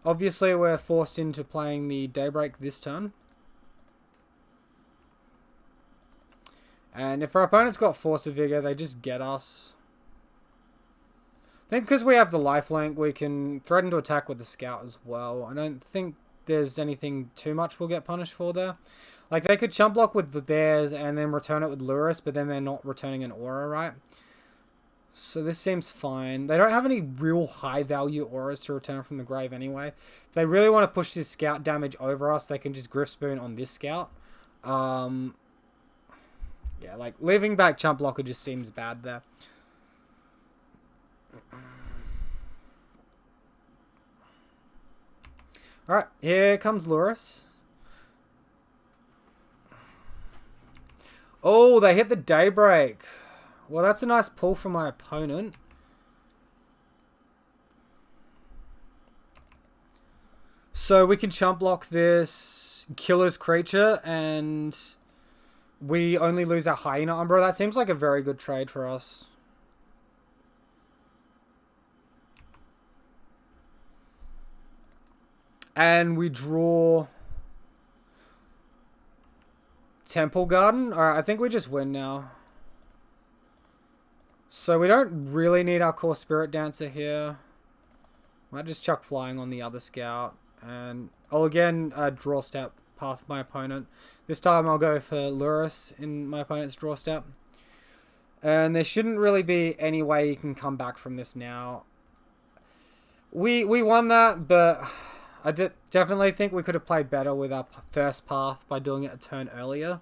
Obviously, we're forced into playing the Daybreak this turn. And if our opponent's got Force of Vigor, they just get us. I think because we have the lifelink, we can threaten to attack with the scout as well. I don't think there's anything too much we'll get punished for there. Like, they could chump block with theirs and then return it with Lurrus, but then they're not returning an aura, right? So this seems fine. They don't have any real high value auras to return from the grave anyway. If they really want to push this scout damage over us, they can just Griff Spoon on this scout. Yeah, like, leaving back chump blocker just seems bad there. Alright, here comes Lurrus. Oh, they hit the Daybreak. Well, that's a nice pull from my opponent. So we can chump block this killer's creature and we only lose our Hyena Umbra. That seems like a very good trade for us. And we draw Temple Garden. Alright, I think we just win now. So we don't really need our core Spirit Dancer here. Might just chuck Flying on the other scout. And I'll again draw step path my opponent. This time I'll go for Lurrus in my opponent's draw step. And there shouldn't really be any way you can come back from this now. We won that, but I definitely think we could have played better with our first path by doing it a turn earlier.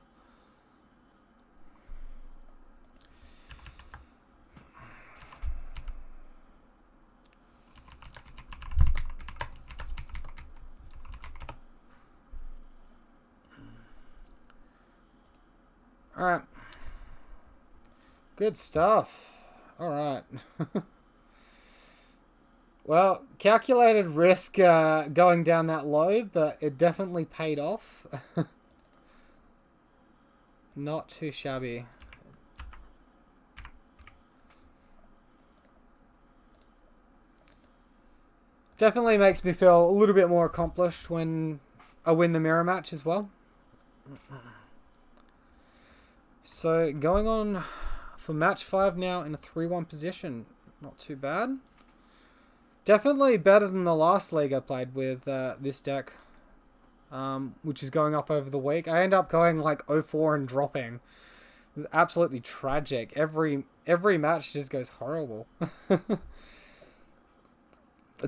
Alright. Good stuff. Alright. Well, calculated risk going down that low, but it definitely paid off. Not too shabby. Definitely makes me feel a little bit more accomplished when I win the mirror match as well. So going on for match 5 now in a 3-1 position. Not too bad. Definitely better than the last league I played with this deck. Which is going up over the week. I end up going like 0-4 and dropping. It was absolutely tragic. Every match just goes horrible.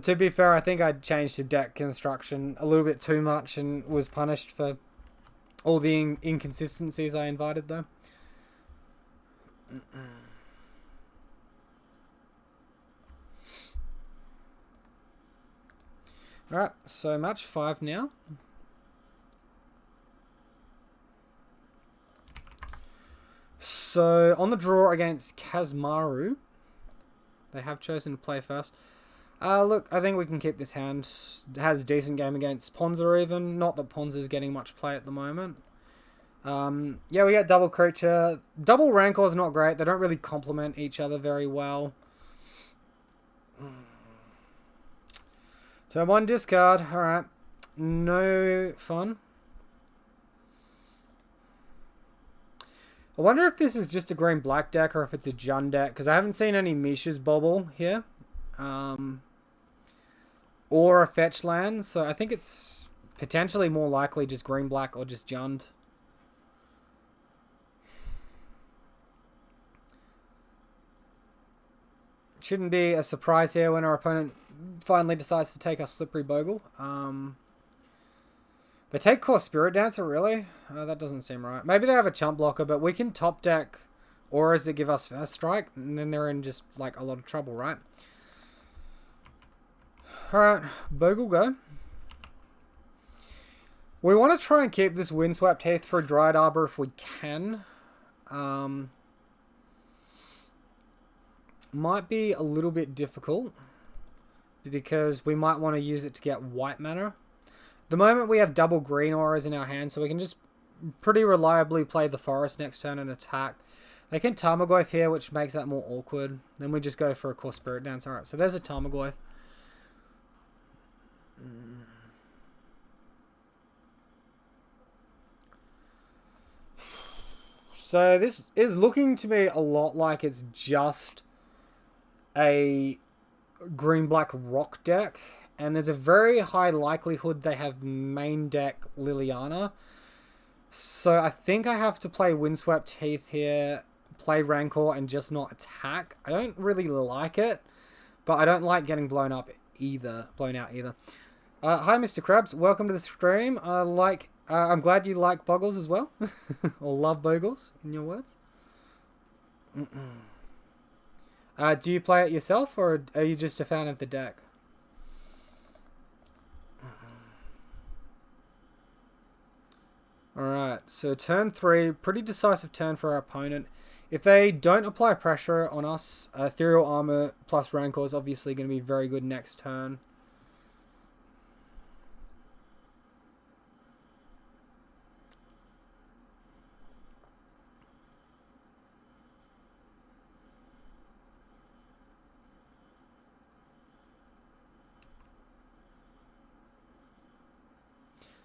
To be fair, I think I changed the deck construction a little bit too much and was punished for all the inconsistencies I invited though. Alright, so match 5 now. So, on the draw against Kazmaru, they have chosen to play first. Look, I think we can keep this hand. It has a decent game against Ponza even. Not that Ponza's getting much play at the moment. Yeah, we got double creature. Double Rancor's not great. They don't really complement each other very well. Turn 1 discard. Alright. No fun. I wonder if this is just a green-black deck or if it's a Jund deck. Because I haven't seen any Misha's Bobble here. Or a fetch land. So I think it's potentially more likely just green-black or just Jund. Shouldn't be a surprise here when our opponent finally decides to take our Slippery Bogle. They take Core Spirit Dancer, really? That doesn't seem right. Maybe they have a chump blocker, but we can top deck auras that give us first strike, and then they're in just like a lot of trouble, right? Alright, Bogle go. We want to try and keep this Windswept Heath for Dryad Arbor if we can. Might be a little bit difficult because we might want to use it to get white mana. The moment we have double green auras in our hand, so we can just pretty reliably play the forest next turn and attack. They can Tarmogoyf here, which makes that more awkward. Then we just go for a Core Spirit Dance. Alright, so there's a Tarmogoyf. So this is looking to me a lot like it's just a green-black rock deck. And there's a very high likelihood they have main deck Liliana. So I think I have to play Windswept Heath here, play Rancor, and just not attack. I don't really like it, but I don't like getting blown out either. Hi, Mr. Krabs. Welcome to the stream. I'm glad you like Bogles as well. Or love Bogles, in your words. Do you play it yourself, or are you just a fan of the deck? Alright, so turn 3, pretty decisive turn for our opponent. If they don't apply pressure on us, Ethereal Armor plus Rancor is obviously going to be very good next turn.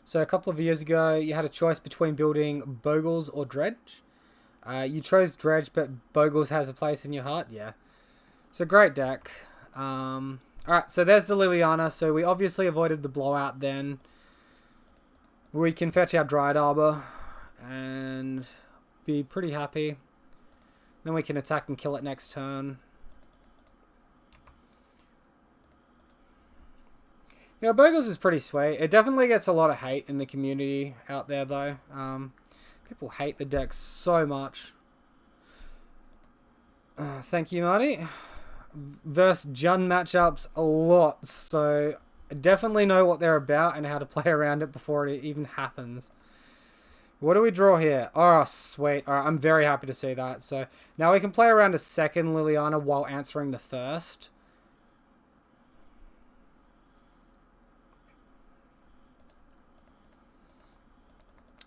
So a couple of years ago, you had a choice between building Bogles or Dredge. You chose Dredge, but Bogles has a place in your heart. Yeah, it's a great deck. Alright, so there's the Liliana. So we obviously avoided the blowout then. We can fetch our Dryad Arbor and be pretty happy. Then we can attack and kill it next turn. Yeah, Bogles is pretty sweet. It definitely gets a lot of hate in the community out there, though. People hate the deck so much. Thank you, Marty. Versus Jund matchups a lot, so I definitely know what they're about and how to play around it before it even happens. What do we draw here? Oh, sweet. Alright, I'm very happy to see that. So, now we can play around a second Liliana while answering the first.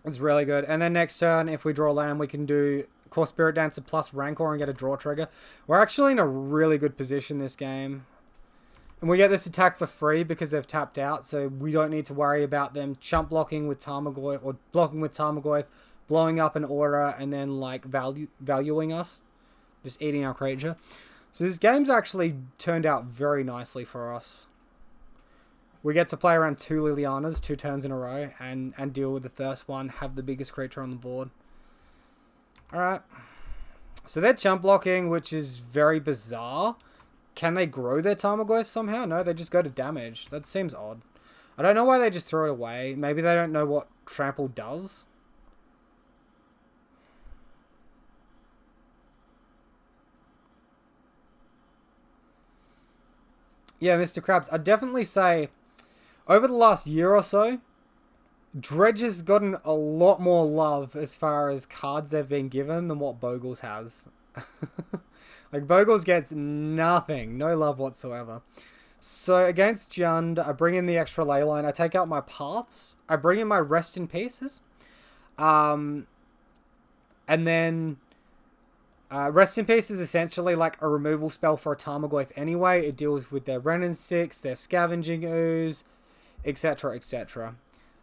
It's really good. And then next turn, if we draw land, we can do Core Spirit Dancer plus Rancor and get a draw trigger. We're actually in a really good position this game. And we get this attack for free because they've tapped out, so we don't need to worry about them chump blocking with Tarmogoyf or blocking with Tarmogoyf, blowing up an aura, and then like valuing us, just eating our creature. So this game's actually turned out very nicely for us. We get to play around 2 Lilianas 2 turns in a row and deal with the first one, have the biggest creature on the board. Alright. So they're chump blocking, which is very bizarre. Can they grow their Tarmogoyf somehow? No, they just go to damage. That seems odd. I don't know why they just throw it away. Maybe they don't know what trample does. Yeah, Mr. Krabs, I'd definitely say over the last year or so, Dredge has gotten a lot more love as far as cards they've been given than what Bogles has. Like, Bogles gets nothing. No love whatsoever. So, against Jund, I bring in the extra ley line. I take out my paths. I bring in my Rest in Pieces. And then... Rest in Peace is essentially like a removal spell for a Tarmogoyf anyway. It deals with their Renin Sticks, their Scavenging Ooze, etc, etc.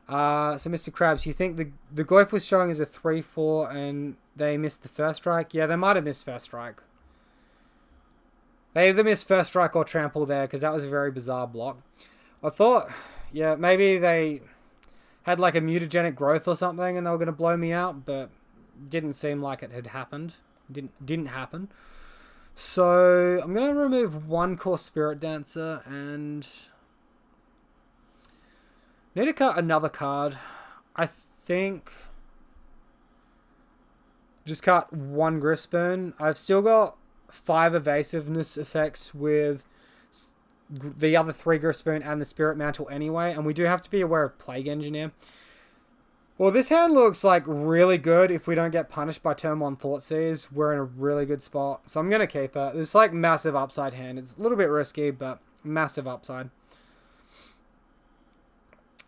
So, Mr. Krabs, you think the Goyf was showing as a 3-4 and they missed the first strike? Yeah, they might have missed first strike. They either missed first strike or trample there, because that was a very bizarre block. I thought, yeah, maybe they had like a mutagenic growth or something and they were going to blow me out, but didn't seem like it had happened. Didn't happen. So, I'm going to remove 1 Core Spirit Dancer and... need to cut another card. I think... just cut 1 Grispoon. I've still got 5 evasiveness effects with the other 3 Grispoon and the Spirit Mantle anyway, and we do have to be aware of Plague Engineer. Well, this hand looks like really good. If we don't get punished by turn 1 Thoughtseize, we're in a really good spot. So I'm going to keep it. It's like massive upside hand. It's a little bit risky, but massive upside.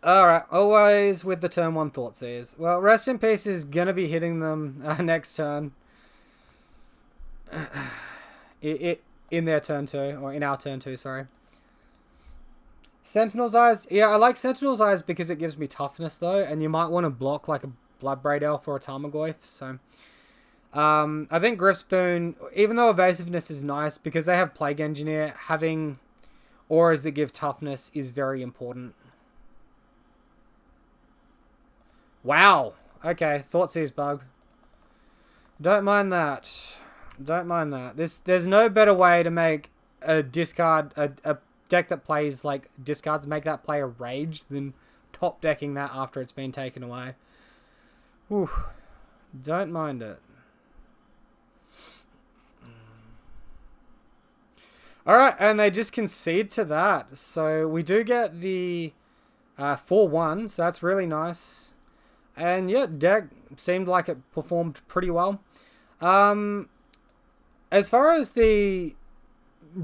Alright, always with the turn 1 Thoughtseize. Well, Rest in Peace is going to be hitting them next turn. In their turn 2, or in our turn 2, sorry. Sentinel's Eyes. Yeah, I like Sentinel's Eyes because it gives me toughness, though. And you might want to block like a Bloodbraid Elf or a Tarmogoyf. So, I think Grispoon, even though evasiveness is nice, because they have Plague Engineer, having auras that give toughness is very important. Wow. Okay, Thoughtseize bug. Don't mind that. Don't mind that. There's no better way to make a discard, a deck that plays like discards, make that player rage than top decking that after it's been taken away. Whew. Don't mind it. Alright, and they just concede to that. So we do get the 4-1, so that's really nice. And yeah, deck seemed like it performed pretty well. As far as the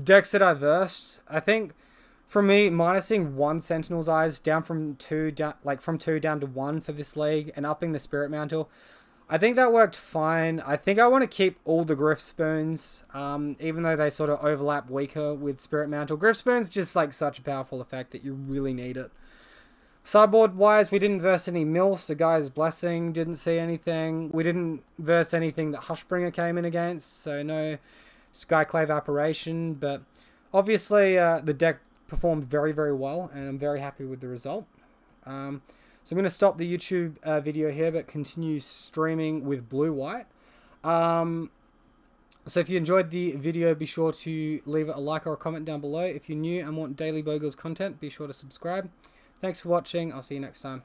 decks that I versed, I think for me, minusing 1 Sentinel's Eyes down from 2 down, from 2 down to 1 for this league and upping the Spirit Mantle, I think that worked fine. I think I want to keep all the Griff Spoons, even though they sort of overlap weaker with Spirit Mantle. Griff Spoon's just like such a powerful effect that you really need it. Sideboard wise, we didn't verse any Milfs. The Guy's Blessing didn't see anything. We didn't verse anything that Hushbringer came in against, so no Skyclave Apparition. But obviously, the deck performed very, very well, and I'm very happy with the result. So I'm going to stop the YouTube video here, but continue streaming with Blue-White. So if you enjoyed the video, be sure to leave a like or a comment down below. If you're new and want daily Bogles content, be sure to subscribe. Thanks for watching. I'll see you next time.